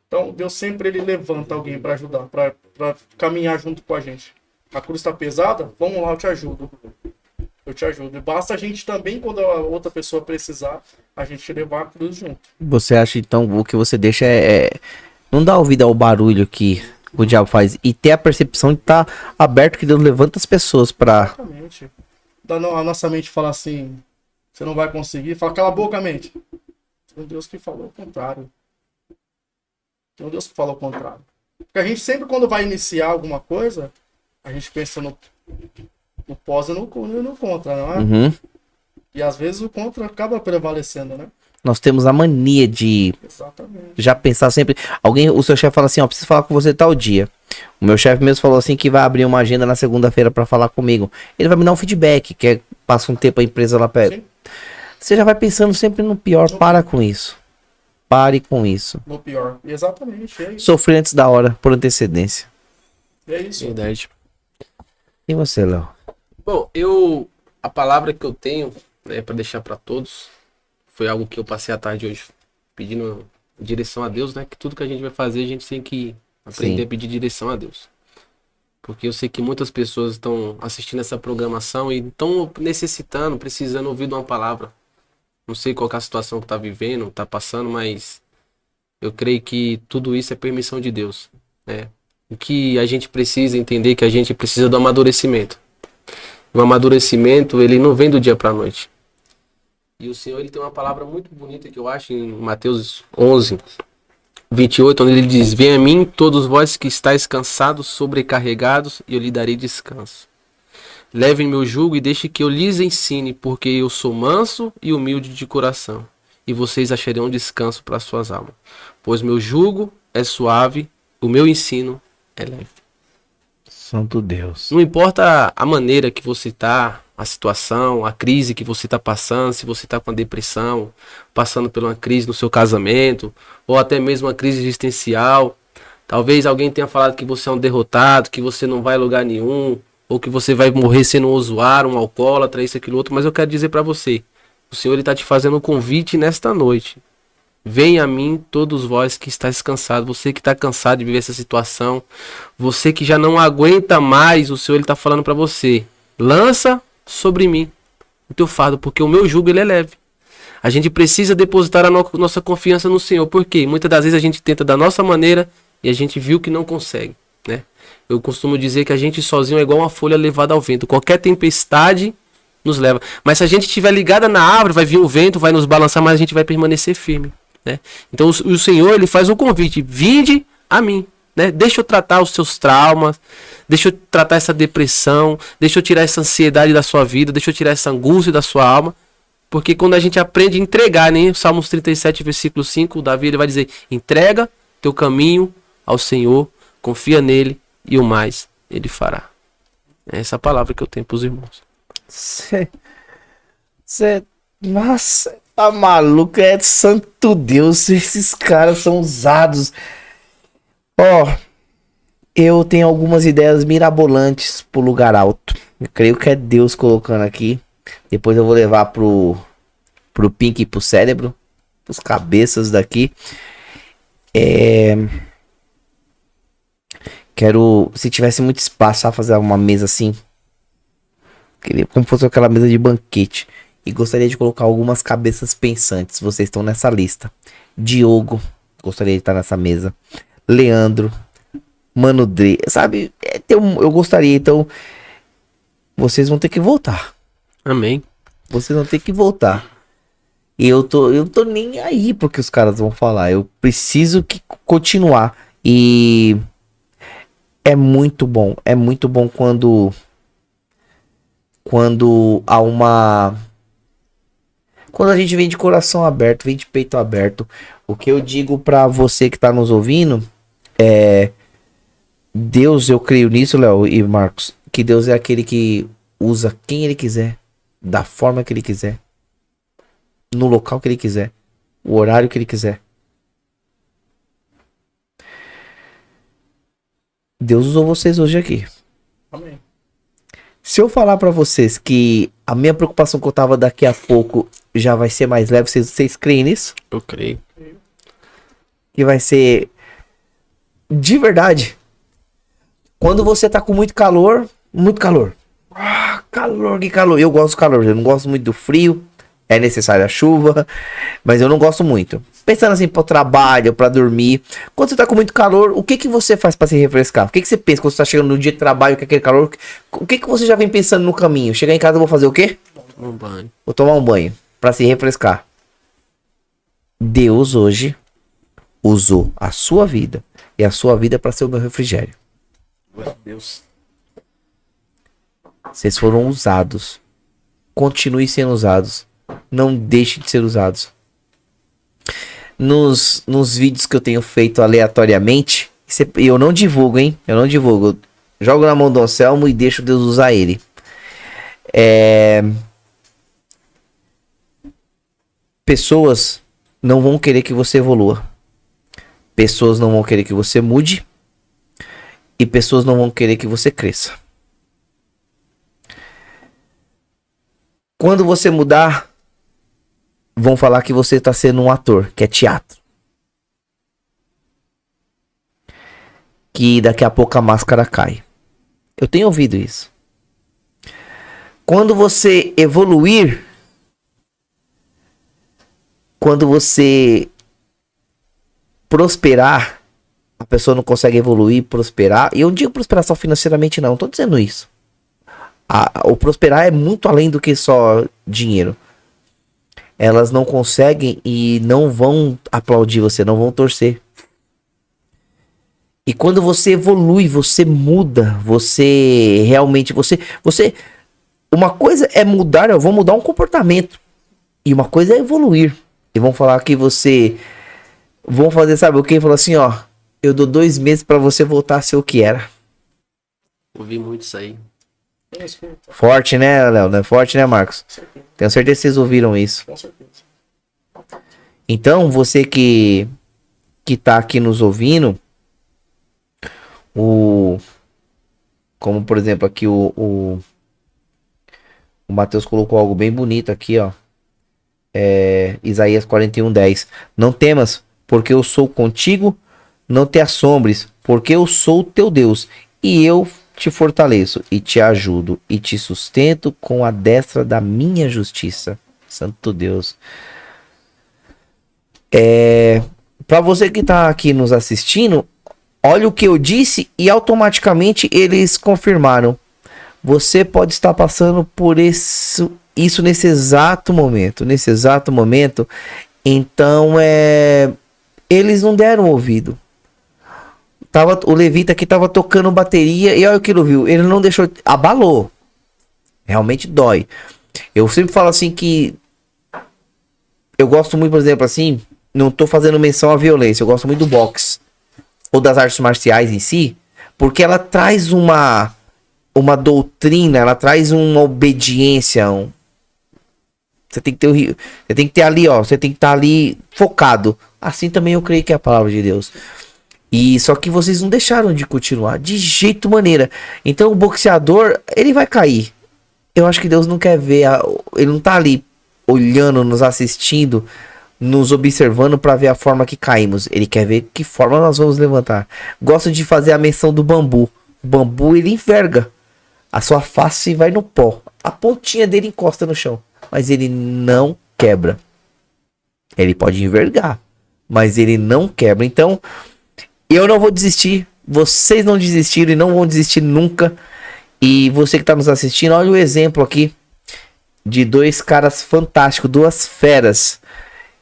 Então, Deus sempre ele levanta alguém para ajudar, para caminhar junto com a gente. A cruz está pesada? Vamos lá, eu te ajudo. Eu te ajudo. E basta a gente também, quando a outra pessoa precisar, a gente levar a cruz junto. Você acha, então, o que você deixa não dá ouvido ao barulho que o diabo faz e ter a percepção de estar aberto, que Deus levanta as pessoas pra... Exatamente. A nossa mente fala assim, você não vai conseguir, fala, cala a boca, mente. Tem um Deus que falou o contrário. Tem um Deus que falou o contrário. Porque a gente sempre, quando vai iniciar alguma coisa, a gente pensa no pós e no contra, não é? Uhum. E às vezes o contra acaba prevalecendo, né? Nós temos a mania de Exatamente. já pensar sempre... O seu chefe fala assim, ó, preciso falar com você tal dia. O meu chefe mesmo falou assim que vai abrir uma agenda na segunda-feira pra falar comigo. Ele vai me dar um feedback, que passa um tempo a empresa lá perto. Sim. Você já vai pensando sempre no pior. Para com isso. Pare com isso. No pior. Exatamente, é isso. Sofrer antes da hora, por antecedência. É isso. Verdade. E você, Léo? Bom, a palavra que eu tenho, né, para deixar para todos, foi algo que eu passei a tarde hoje pedindo direção a Deus, né? Que tudo que a gente vai fazer, a gente tem que aprender a pedir direção a Deus. Porque eu sei que muitas pessoas estão assistindo essa programação e estão necessitando, precisando ouvir de uma palavra. Não sei qual que é a situação que tá vivendo, tá passando, mas eu creio que tudo isso é permissão de Deus, né? O que a gente precisa entender é que a gente precisa do amadurecimento. O amadurecimento, ele não vem do dia para a noite. E o Senhor, ele tem uma palavra muito bonita que eu acho em Mateus 11, 28, onde ele diz: venha a mim todos vós que estáis cansados, sobrecarregados, e eu lhe darei descanso. Levem meu jugo e deixe que eu lhes ensine, porque eu sou manso e humilde de coração, e vocês acharão descanso para suas almas. Pois meu jugo é suave, o meu ensino é leve. Santo Deus. Não importa a maneira que você está, a situação, a crise que você está passando, se você está com a depressão, passando por uma crise no seu casamento, ou até mesmo uma crise existencial. Talvez alguém tenha falado que você é um derrotado, que você não vai a lugar nenhum, ou que você vai morrer sendo um usuário, um alcoólatra, isso, aquilo, outro. Mas eu quero dizer para você, o Senhor está te fazendo um convite nesta noite. Venha a mim todos vós que estáis cansados, você que está cansado de viver essa situação, você que já não aguenta mais, o Senhor está falando para você, lança sobre mim o teu fardo, porque o meu jugo ele é leve. A gente precisa depositar a nossa confiança no Senhor, porque muitas das vezes a gente tenta da nossa maneira e a gente viu que não consegue, né? Eu costumo dizer que a gente sozinho é igual uma folha levada ao vento, qualquer tempestade nos leva, mas se a gente estiver ligada na árvore, vai vir o vento, vai nos balançar, mas a gente vai permanecer firme. Né? Então o Senhor ele faz um convite: vinde a mim, né? Deixa eu tratar os seus traumas, deixa eu tratar essa depressão, deixa eu tirar essa ansiedade da sua vida, deixa eu tirar essa angústia da sua alma, porque quando a gente aprende a entregar, né? Salmos 37 versículo 5, o Davi ele vai dizer: entrega teu caminho ao Senhor, confia nele e o mais ele fará. É essa palavra que eu tenho para os irmãos. Nossa, tá maluco? É santo Deus, esses caras são usados. Ó, eu tenho algumas ideias mirabolantes pro lugar alto. Eu creio que é Deus colocando aqui. Depois eu vou levar pro Pink e pro Cérebro. os cabeças daqui. Quero, se tivesse muito espaço, só fazer uma mesa assim. Como fosse aquela mesa de banquete. E gostaria de colocar algumas cabeças pensantes. Vocês estão nessa lista. Diogo, gostaria de estar nessa mesa. Leandro, Mano Dre, sabe? Eu gostaria, então. Vocês vão ter que voltar. Amém. Vocês vão ter que voltar. E eu não tô nem aí porque os caras vão falar. Eu preciso que continuar. E é muito bom. É muito bom quando há uma... Quando a gente vem de coração aberto, vem de peito aberto. O que eu digo pra você que tá nos ouvindo é... Deus, eu creio nisso, Léo e Marcos, que Deus é aquele que usa quem ele quiser, da forma que ele quiser, no local que ele quiser, o horário que ele quiser. Deus usou vocês hoje aqui. Amém. Se eu falar pra vocês que a minha preocupação que eu tava daqui a pouco já vai ser mais leve, vocês creem nisso? Eu creio. Que vai ser de verdade. Quando você tá com muito calor. Calor, que calor. Eu gosto do calor, eu não gosto muito do frio. É necessária a chuva, mas eu não gosto muito. Pensando assim pro trabalho, pra dormir. Quando você tá com muito calor, o que que você faz pra se refrescar? O que que você pensa quando você tá chegando no dia de trabalho com aquele calor? O que que você já vem pensando no caminho? Chegar em casa, eu vou fazer o quê? Um banho. Vou tomar um banho pra se refrescar. Deus hoje usou a sua vida e a sua vida pra ser o meu refrigério. Meu Deus. Vocês foram usados. Continue sendo usados. Não deixe de ser usados. Nos vídeos que eu tenho feito aleatoriamente, eu não divulgo, hein? Eu não divulgo. Eu jogo na mão do Anselmo e deixo Deus usar ele. Pessoas não vão querer que você evolua. Pessoas não vão querer que você mude. E pessoas não vão querer que você cresça. Quando você mudar, vão falar que você está sendo um ator, que é teatro. Que daqui a pouco a máscara cai. Eu tenho ouvido isso. Quando você evoluir, quando você prosperar, a pessoa não consegue evoluir, prosperar. E eu não digo prosperar só financeiramente, não. Estou dizendo isso. O prosperar é muito além do que só dinheiro. Elas não conseguem e não vão aplaudir você, não vão torcer. E quando você evolui, você muda, você realmente, você... Uma coisa é mudar, eu vou mudar um comportamento. E uma coisa é evoluir. E vão falar que você... Vão fazer, sabe o que? Falou assim, ó... Eu dou 2 meses pra você voltar a ser o que era. Ouvi muito isso aí. Forte, né, Léo? Forte, né, Marcos? Tenho certeza que vocês ouviram isso. Com certeza. Então, você que tá aqui nos ouvindo, como por exemplo aqui o Matheus colocou algo bem bonito aqui, ó. Isaías 41:10. Não temas, porque eu sou contigo. Não te assombres, porque eu sou o teu Deus, e eu te fortaleço, e te ajudo, e te sustento com a destra da minha justiça. Santo Deus. Para você que tá aqui nos assistindo, olha o que eu disse e automaticamente eles confirmaram. Você pode estar passando por isso nesse exato momento. Nesse exato momento. Então, eles não deram ouvido. O levita aqui tava tocando bateria e olha o que ele ouviu. Ele não deixou... Abalou. Realmente dói. Eu sempre falo assim que... Eu gosto muito, por exemplo, assim... Não tô fazendo menção à violência. Eu gosto muito do boxe. Ou das artes marciais em si. Porque ela traz uma doutrina. Ela traz uma obediência. Você tem que ter ali, ó. Você tem que estar ali focado. Assim também eu creio que é a palavra de Deus. E só que vocês não deixaram de continuar. De jeito maneira. Então o boxeador, ele vai cair. Eu acho que Deus não quer ver. Ele não tá ali olhando, nos assistindo nos observando para ver a forma que caímos. Ele quer ver que forma nós vamos levantar. Gosto de fazer a menção do bambu. O bambu, ele enverga. A sua face vai no pó. A pontinha dele encosta no chão. Mas ele não quebra. Ele pode envergar. Mas ele não quebra. Então, eu não vou desistir. Vocês não desistiram e não vão desistir nunca. E você que está nos assistindo, olha o exemplo aqui de dois caras fantásticos, duas feras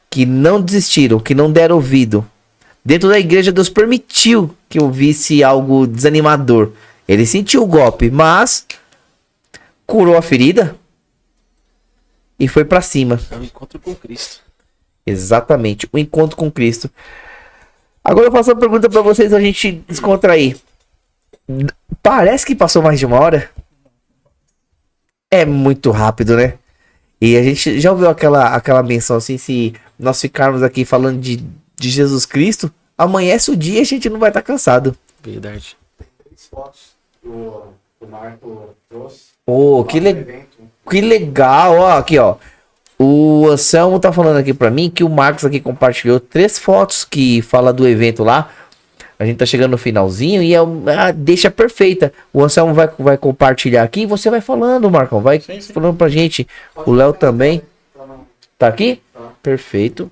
que não desistiram, que não deram ouvido. Dentro da igreja, Deus permitiu que eu visse algo desanimador. Ele sentiu o golpe, mas curou a ferida e foi para cima. É um encontro com Cristo. Exatamente, o encontro com Cristo. Agora eu faço uma pergunta para vocês, a gente descontrair. Parece que passou mais de uma hora. É muito rápido, né? E a gente já ouviu aquela menção assim, se nós ficarmos aqui falando de Jesus Cristo, amanhece o dia e a gente não vai estar cansado. Verdade. Tem 3 fotos que o Marco trouxe. Oh, lá que, no evento. que legal, ó, aqui ó. O Anselmo tá falando aqui pra mim que o Marcos aqui compartilhou 3 fotos que fala do evento lá. A gente tá chegando no finalzinho e deixa perfeita. O Anselmo vai compartilhar aqui e você vai falando, Marcão. Vai Sim. falando pra gente. O Léo também. Tá aqui? Perfeito.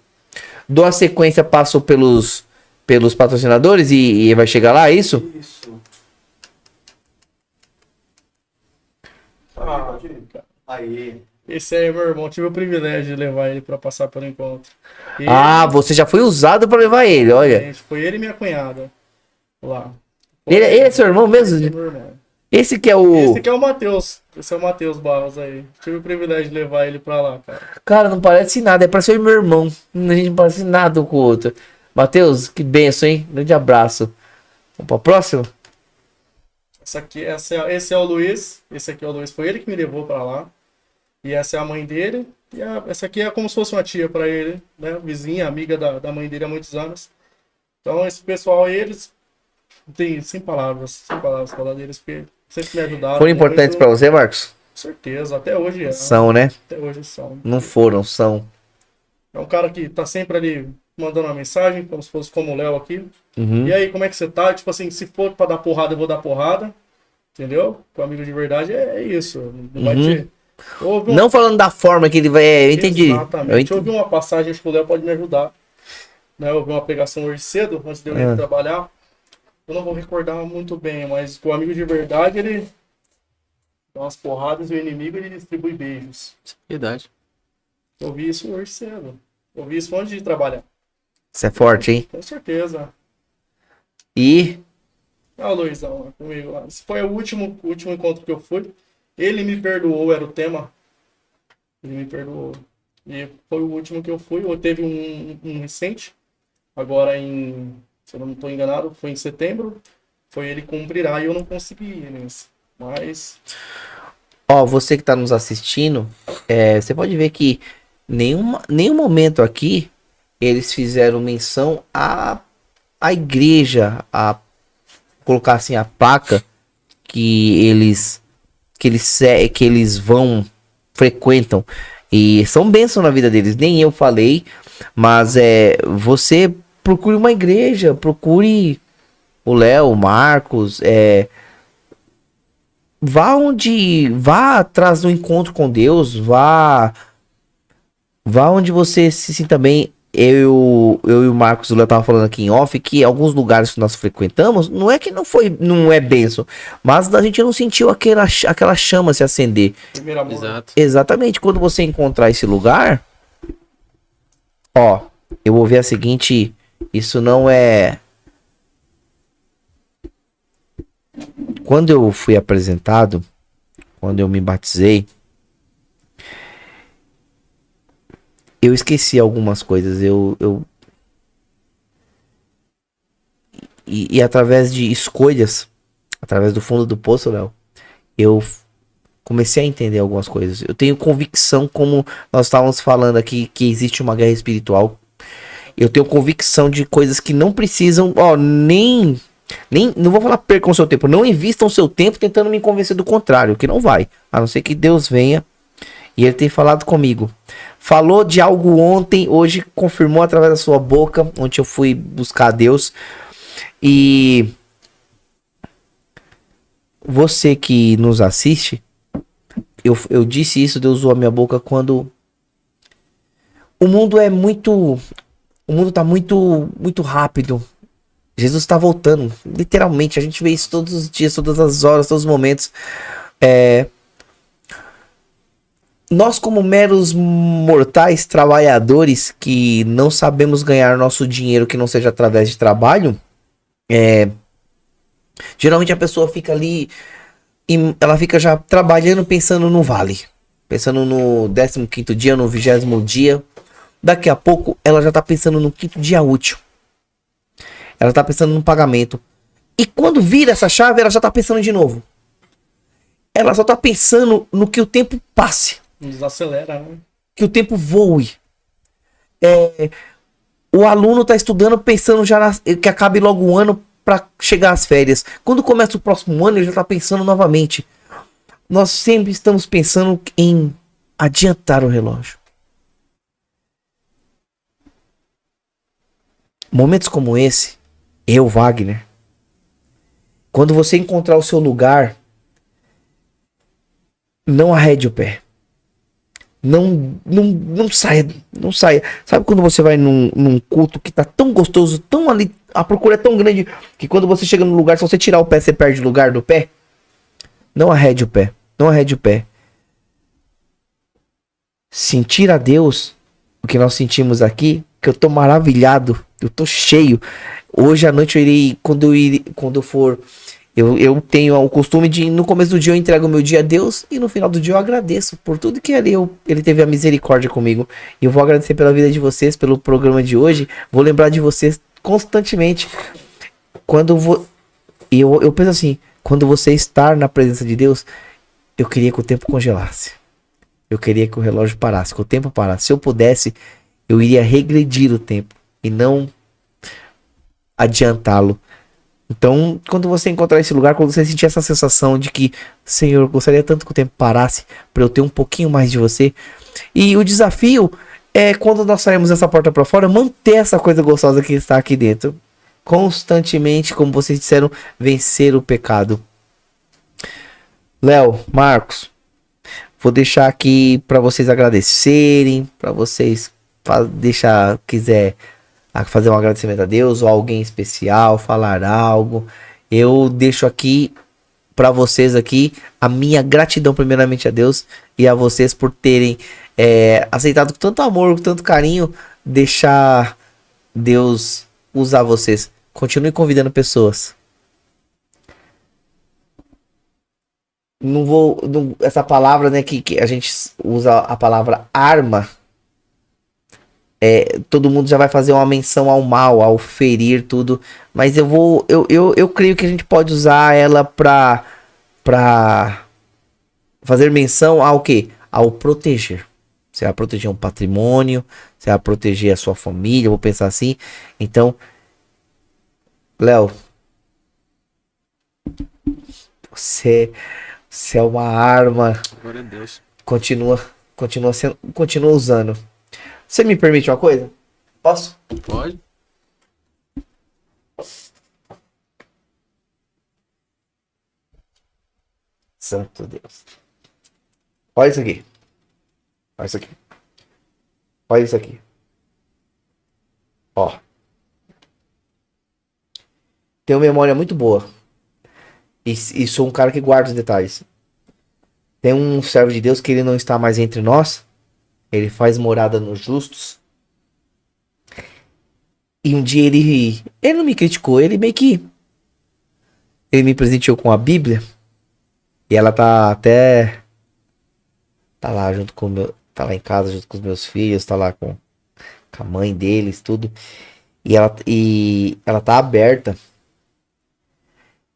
Dou a sequência, passo pelos patrocinadores e vai chegar lá, é isso? Isso. Ah, Aí. esse aí é meu irmão. Tive o privilégio de levar ele pra passar pelo encontro. E Ah, você já foi usado pra levar ele, olha. gente, foi ele e minha cunhada lá. Ele é seu irmão mesmo? Esse é meu irmão. Esse que é o... Esse aqui é o Matheus. Esse é o Matheus Barros aí. Tive o privilégio de levar ele pra lá, cara. Cara, não parece nada, é pra ser meu irmão. A gente não parece nada um com o outro. Matheus, que benção, hein? Grande abraço. Vamos pra próxima? Esse é o Luiz. Esse aqui é o Luiz. Foi ele que me levou pra lá. E essa é a mãe dele. E essa aqui é como se fosse uma tia pra ele, né? Vizinha, amiga da mãe dele há muitos anos. Então, esse pessoal, eles tem sem palavras falar deles, porque sempre me ajudaram. Foram importantes pra você, Marcos? Com certeza, até hoje é. São, né? Até hoje são. Não foram, são. É um cara que tá sempre ali mandando uma mensagem, como se fosse como o Léo aqui. Uhum. E aí, como é que você tá? Tipo assim, se for pra dar porrada, eu vou dar porrada. Entendeu? Com amigo de verdade é isso. Não vai ter. Houve Não falando da forma que ele vai... Eu entendi. Exatamente. Eu entendi. Eu ouvi uma passagem, acho que o Léo pode me ajudar. Né? Eu ouvi uma pregação hoje cedo, antes de eu ir trabalhar. Eu não vou recordar muito bem, mas com o amigo de verdade, ele dá umas porradas e o inimigo ele distribui beijos. Verdade. Eu ouvi isso hoje cedo. Eu ouvi isso antes de trabalhar. Isso é forte, hein? Com certeza. E... Ah, o Luizão lá comigo lá. Esse foi o último encontro que eu fui. Ele me perdoou, era o tema. Ele me perdoou. E foi o último que eu fui. Eu teve um recente. Agora se eu não estou enganado, foi em setembro. Foi ele cumprirá e eu não consegui ir nesse. Mas... Ó, você que tá nos assistindo, você pode ver que nenhum momento aqui eles fizeram menção à igreja, a colocar assim a placa que eles frequentam e são bênçãos na vida deles. Nem eu falei, mas você procure uma igreja, procure o Léo, o Marcos, vá atrás do encontro com Deus, vá onde você se sinta bem. Eu e o Marcos, o Léo tava falando aqui em off, que alguns lugares que nós frequentamos, não é que não é bênção, mas a gente não sentiu aquela chama se acender. Primeiro amor. Exato. Exatamente, quando você encontrar esse lugar, ó, eu vou ver a seguinte, isso não é... Quando eu fui apresentado, quando eu me batizei, eu esqueci algumas coisas. E através de escolhas, através do fundo do poço, Léo, eu comecei a entender algumas coisas. Eu tenho convicção, como nós estávamos falando aqui, que existe uma guerra espiritual. Eu tenho convicção de coisas que não precisam, ó, nem não vou falar percam seu tempo, não invistam seu tempo tentando me convencer do contrário, que não vai, a não ser que Deus venha e ele tem falado comigo. falou de algo ontem, hoje confirmou através da sua boca, onde eu fui buscar a Deus. E você que nos assiste, eu disse isso, Deus usou a minha boca quando o mundo tá muito rápido. Jesus está voltando, literalmente, a gente vê isso todos os dias, todas as horas, todos os momentos. Nós, como meros mortais, trabalhadores, que não sabemos ganhar nosso dinheiro que não seja através de trabalho, geralmente a pessoa fica ali, e ela fica já trabalhando, pensando no vale, pensando no 15º dia, no 20º dia. Daqui a pouco ela já tá pensando no 5º dia útil. Ela tá pensando no pagamento. E quando vira essa chave, ela já tá pensando de novo. Ela só tá pensando no que o tempo passe. Desacelera, né? Que o tempo voe. O aluno tá estudando pensando já que acabe logo o ano para chegar às férias. Quando começa o próximo ano, ele já tá pensando novamente. Nós sempre estamos pensando em adiantar o relógio. Momentos como esse, Wagner, quando você encontrar o seu lugar, não arrede o pé. Não saia, não saia. Sabe quando você vai num culto que tá tão gostoso, tão ali, a procura é tão grande, que quando você chega no lugar, se você tirar o pé, você perde o lugar do pé? Não arrede o pé, não arrede o pé. Sentir a Deus, o que nós sentimos aqui, que eu tô maravilhado, eu tô cheio. Hoje à noite eu irei, quando eu for, eu tenho o costume de, no começo do dia eu entrego o meu dia a Deus, e no final do dia eu agradeço por tudo que ele teve a misericórdia comigo. E eu vou agradecer pela vida de vocês, pelo programa de hoje, vou lembrar de vocês constantemente. Eu penso assim, quando você estar na presença de Deus, eu queria que o tempo congelasse. Eu queria que o relógio parasse, que o tempo parasse. Se eu pudesse, eu iria regredir o tempo e não adiantá-lo. Então, quando você encontrar esse lugar, quando você sentir essa sensação de que, Senhor, eu gostaria tanto que o tempo parasse para eu ter um pouquinho mais de você. E o desafio é, quando nós saímos dessa porta para fora, manter essa coisa gostosa que está aqui dentro. Constantemente, como vocês disseram, vencer o pecado. Léo, Marcos, vou deixar aqui para vocês agradecerem, para vocês quiser fazer um agradecimento a Deus ou alguém especial, falar algo. Eu deixo aqui para vocês aqui a minha gratidão primeiramente a Deus e a vocês por terem aceitado com tanto amor, com tanto carinho, deixar Deus usar vocês. Continue convidando pessoas. Essa palavra, né, que a gente usa a palavra arma, todo mundo já vai fazer uma menção ao mal, ao ferir tudo, mas eu creio que a gente pode usar ela pra fazer menção ao quê? Ao proteger. Você vai proteger um patrimônio, você vai proteger a sua família, eu vou pensar assim. Então, Léo, você é uma arma. Glória a Deus. Continua usando. Você me permite uma coisa? Posso? Pode. Santo Deus. Olha isso aqui. Olha isso aqui. Olha isso aqui. Ó. Tenho memória muito boa. E sou um cara que guarda os detalhes. Tem um servo de Deus que ele não está mais entre nós. Ele faz morada nos justos. E um dia ele não me criticou. Ele meio que... Ele me presenteou com a Bíblia. E ela tá lá junto com tá lá em casa junto com os meus filhos. Tá lá com a mãe deles, tudo. E ela tá aberta.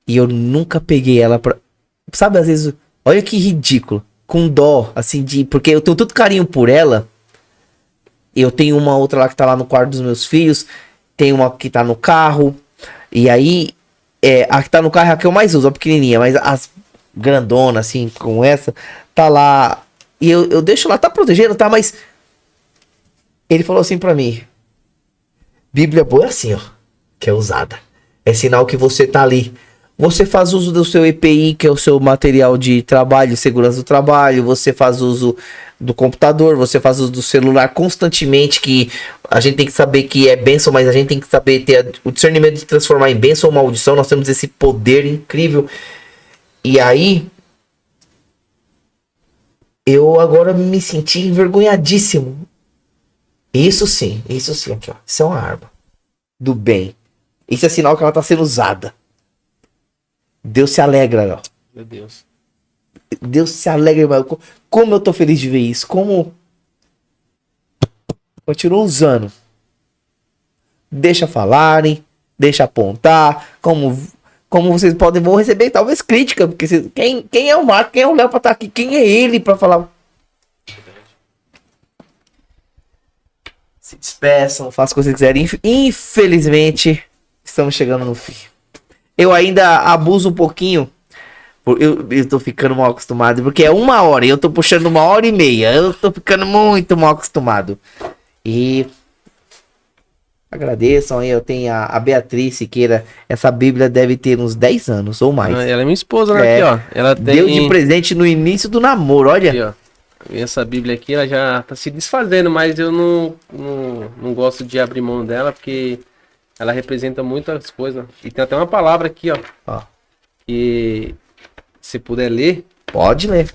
E eu nunca peguei ela pra... Sabe, às vezes... Olha que ridículo. Com dó, assim, porque eu tenho tanto carinho por ela. Eu tenho uma outra lá que tá lá no quarto dos meus filhos. Tem uma que tá no carro. E aí... a que tá no carro é a que eu mais uso, a pequenininha. Mas as grandonas, assim, com essa... Tá lá... E eu deixo lá, tá protegendo, tá? Mas... Ele falou assim pra mim: Bíblia boa é assim, ó, que é usada. É sinal que você tá ali. Você faz uso do seu EPI, que é o seu material de trabalho, segurança do trabalho. Você faz uso do computador, você faz uso do celular constantemente, que a gente tem que saber que é bênção, mas a gente tem que saber ter o discernimento de transformar em bênção ou maldição. Nós temos esse poder incrível. E aí, eu agora me senti envergonhadíssimo. Isso sim, aqui, ó. Isso é uma arma do bem. Isso é sinal que ela tá sendo usada. Deus se alegra, ó. Meu Deus. Deus se alegra, irmão. Como eu tô feliz de ver isso. Como continua usando. Deixa falarem, deixa apontar. Como vocês vão receber talvez crítica, porque quem é o Marco, quem é o Léo pra estar aqui, quem é ele pra falar? Se despeçam, façam o que vocês quiserem. Infelizmente, estamos chegando no fim. Eu ainda abuso um pouquinho. Eu tô ficando mal acostumado, porque é 1 hora e eu tô puxando 1h30. Eu tô ficando muito mal acostumado. E agradeçam aí, eu tenho a Beatriz Siqueira. Essa Bíblia deve ter uns 10 anos ou mais. Ela é minha esposa, né? Aqui, ó. Ela tem... Deu de presente no início do namoro, olha. Aqui, ó. Essa Bíblia aqui, ela já tá se desfazendo, mas eu não gosto de abrir mão dela, porque ela representa muitas coisas. E tem até uma palavra aqui, ó. Que se puder ler. Pode ler.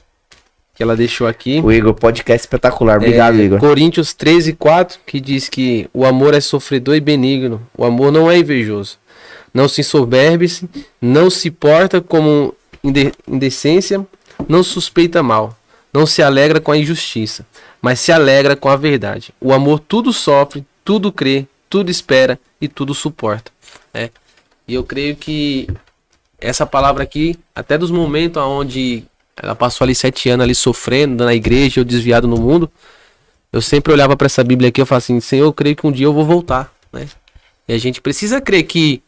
Que ela deixou aqui. O Igor, podcast espetacular. Obrigado, Igor. Coríntios 13:4, que diz que o amor é sofredor e benigno. O amor não é invejoso. Não se ensoberbe-se, não se porta como indecência, não suspeita mal. Não se alegra com a injustiça, mas se alegra com a verdade. O amor tudo sofre, tudo crê, tudo espera e tudo suporta. Né? E eu creio que essa palavra aqui, até dos momentos onde ela passou ali 7 anos ali sofrendo na igreja, eu desviado no mundo, eu sempre olhava para essa Bíblia aqui e eu falava assim: Senhor, eu creio que um dia eu vou voltar. Né? E a gente precisa crer que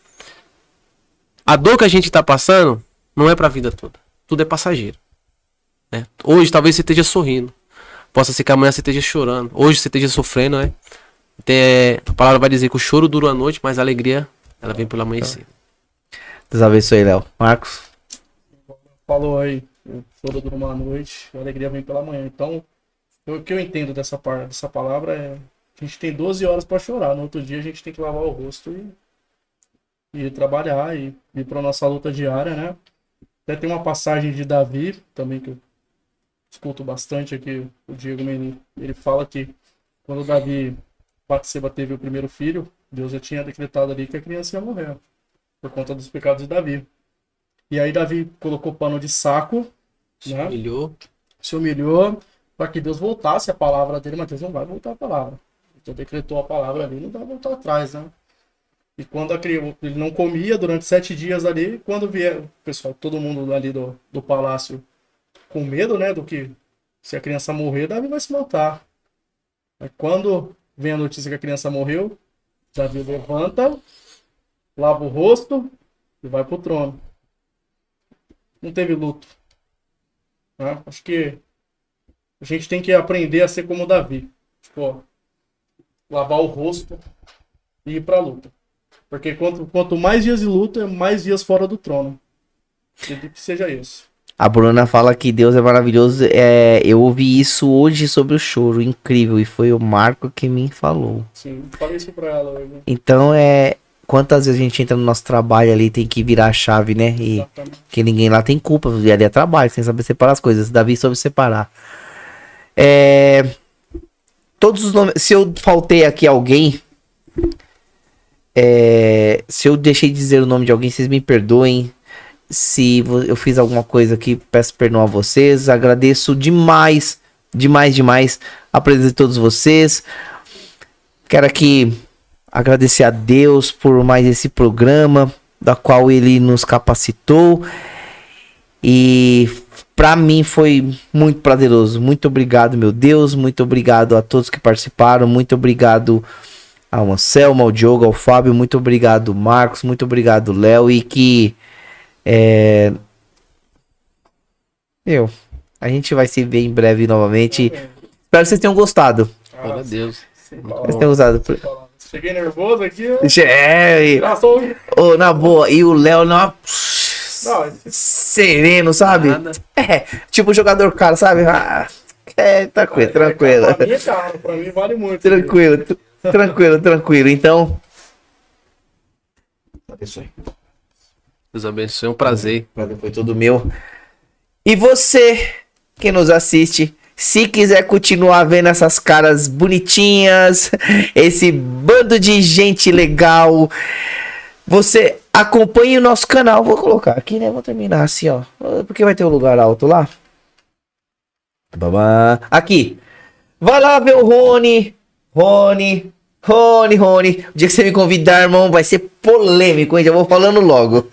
a dor que a gente está passando não é para a vida toda. Tudo é passageiro. Né? Hoje talvez você esteja sorrindo. Possa ser que amanhã você esteja chorando. Hoje você esteja sofrendo, né? A palavra vai dizer que o choro dura a noite, mas a alegria, ela vem pelo amanhecer. Deus abençoe, Léo. Marcos? Falou aí, o choro dura uma noite, a alegria vem pela manhã. Então, o que eu entendo dessa palavra é: a gente tem 12 horas para chorar. No outro dia a gente tem que lavar o rosto e trabalhar e ir para nossa luta diária, né? Até tem uma passagem de Davi, também, que eu escuto bastante aqui, o Diego Menino. Ele fala que quando Davi, Batseba, teve o primeiro filho, Deus já tinha decretado ali que a criança ia morrer, por conta dos pecados de Davi. E aí Davi colocou pano de saco, né? Se humilhou para que Deus voltasse a palavra dele, mas Deus não vai voltar a palavra. Então decretou a palavra ali, não dá voltar atrás, né? E quando ele não comia durante 7 dias ali, quando vier o pessoal, todo mundo ali do palácio com medo, né, do que se a criança morrer, Davi vai se matar. Aí quando vem a notícia que a criança morreu, Davi levanta, lava o rosto e vai pro trono. Não teve luto. Né? Acho que a gente tem que aprender a ser como Davi. Tipo, lavar o rosto e ir pra luta. Porque quanto mais dias de luta, mais dias fora do trono. Acredito que seja isso. A Bruna fala que Deus é maravilhoso. Eu ouvi isso hoje sobre o choro, incrível. E foi o Marco que me falou. Sim, falei isso pra ela hoje. Então quantas vezes a gente entra no nosso trabalho ali, tem que virar a chave, né? E Exatamente. que ninguém lá tem culpa. E ali é trabalho, sem saber separar as coisas. Davi soube separar. Todos os nomes. Se eu faltei aqui alguém. Se eu deixei de dizer o nome de alguém, vocês me perdoem. Se eu fiz alguma coisa aqui, peço perdão a vocês. Agradeço demais a presença de todos vocês. Quero aqui agradecer a Deus por mais esse programa, da qual Ele nos capacitou. E pra mim foi muito prazeroso. Muito obrigado, meu Deus. Muito obrigado a todos que participaram. Muito obrigado ao Anselmo, ao Diogo, ao Fábio. Muito obrigado, Marcos. Muito obrigado, Léo. E que a gente vai se ver em breve novamente. Espero que vocês tenham gostado. Glória a Deus. Sem Mas palavras. tem usado. Cheguei nervoso aqui. Ó. É, Já sou... ô, na boa. E o Léo, não. Não, Sereno, sabe? Nada. É, tipo jogador cara, sabe? Ah, tranquilo, tranquilo. Pra mim é caro, pra mim vale muito. Tranquilo, tranquilo, tranquilo. Então. Abençoe. Deus abençoe, é um prazer. Prazer foi todo meu. E você que nos assiste, se quiser continuar vendo essas caras bonitinhas, esse bando de gente legal, você acompanhe o nosso canal. Vou colocar aqui, né? Vou terminar assim, ó. Porque vai ter um lugar alto lá. Babá. Aqui. Vai lá ver o Rony. Rony. O dia que você me convidar, irmão, vai ser polêmico, hein? Já vou falando logo.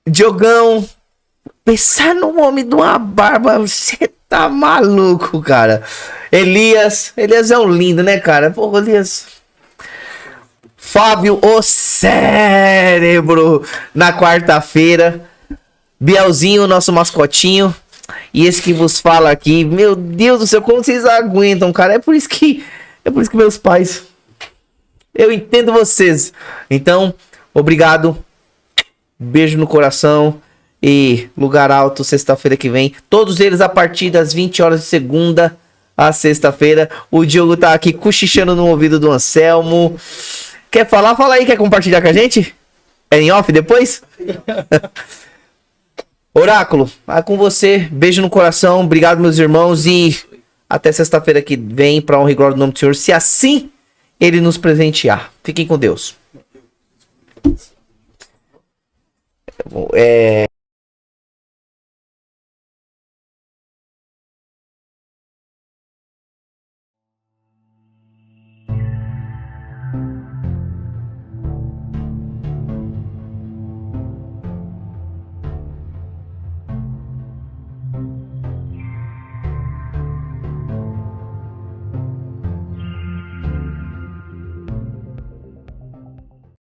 Diogão. Pensar no homem de uma barba, você tá maluco, cara. Elias é um lindo, né, cara? Pô, Elias. Fábio, o cérebro, na quarta-feira. Bielzinho, nosso mascotinho. E esse que vos fala aqui, meu Deus do céu, como vocês aguentam, cara? É por isso que meus pais, eu entendo vocês. Então, obrigado. Beijo no coração. E lugar alto, sexta-feira que vem. Todos eles a partir das 20 horas de segunda a sexta-feira. O Diogo tá aqui cochichando no ouvido do Anselmo. Quer falar? Fala aí, quer compartilhar com a gente? É em off depois? Oráculo, com você. Beijo no coração. Obrigado, meus irmãos. E até sexta-feira que vem, para honra e glória do nome do Senhor. Se assim Ele nos presentear. Fiquem com Deus.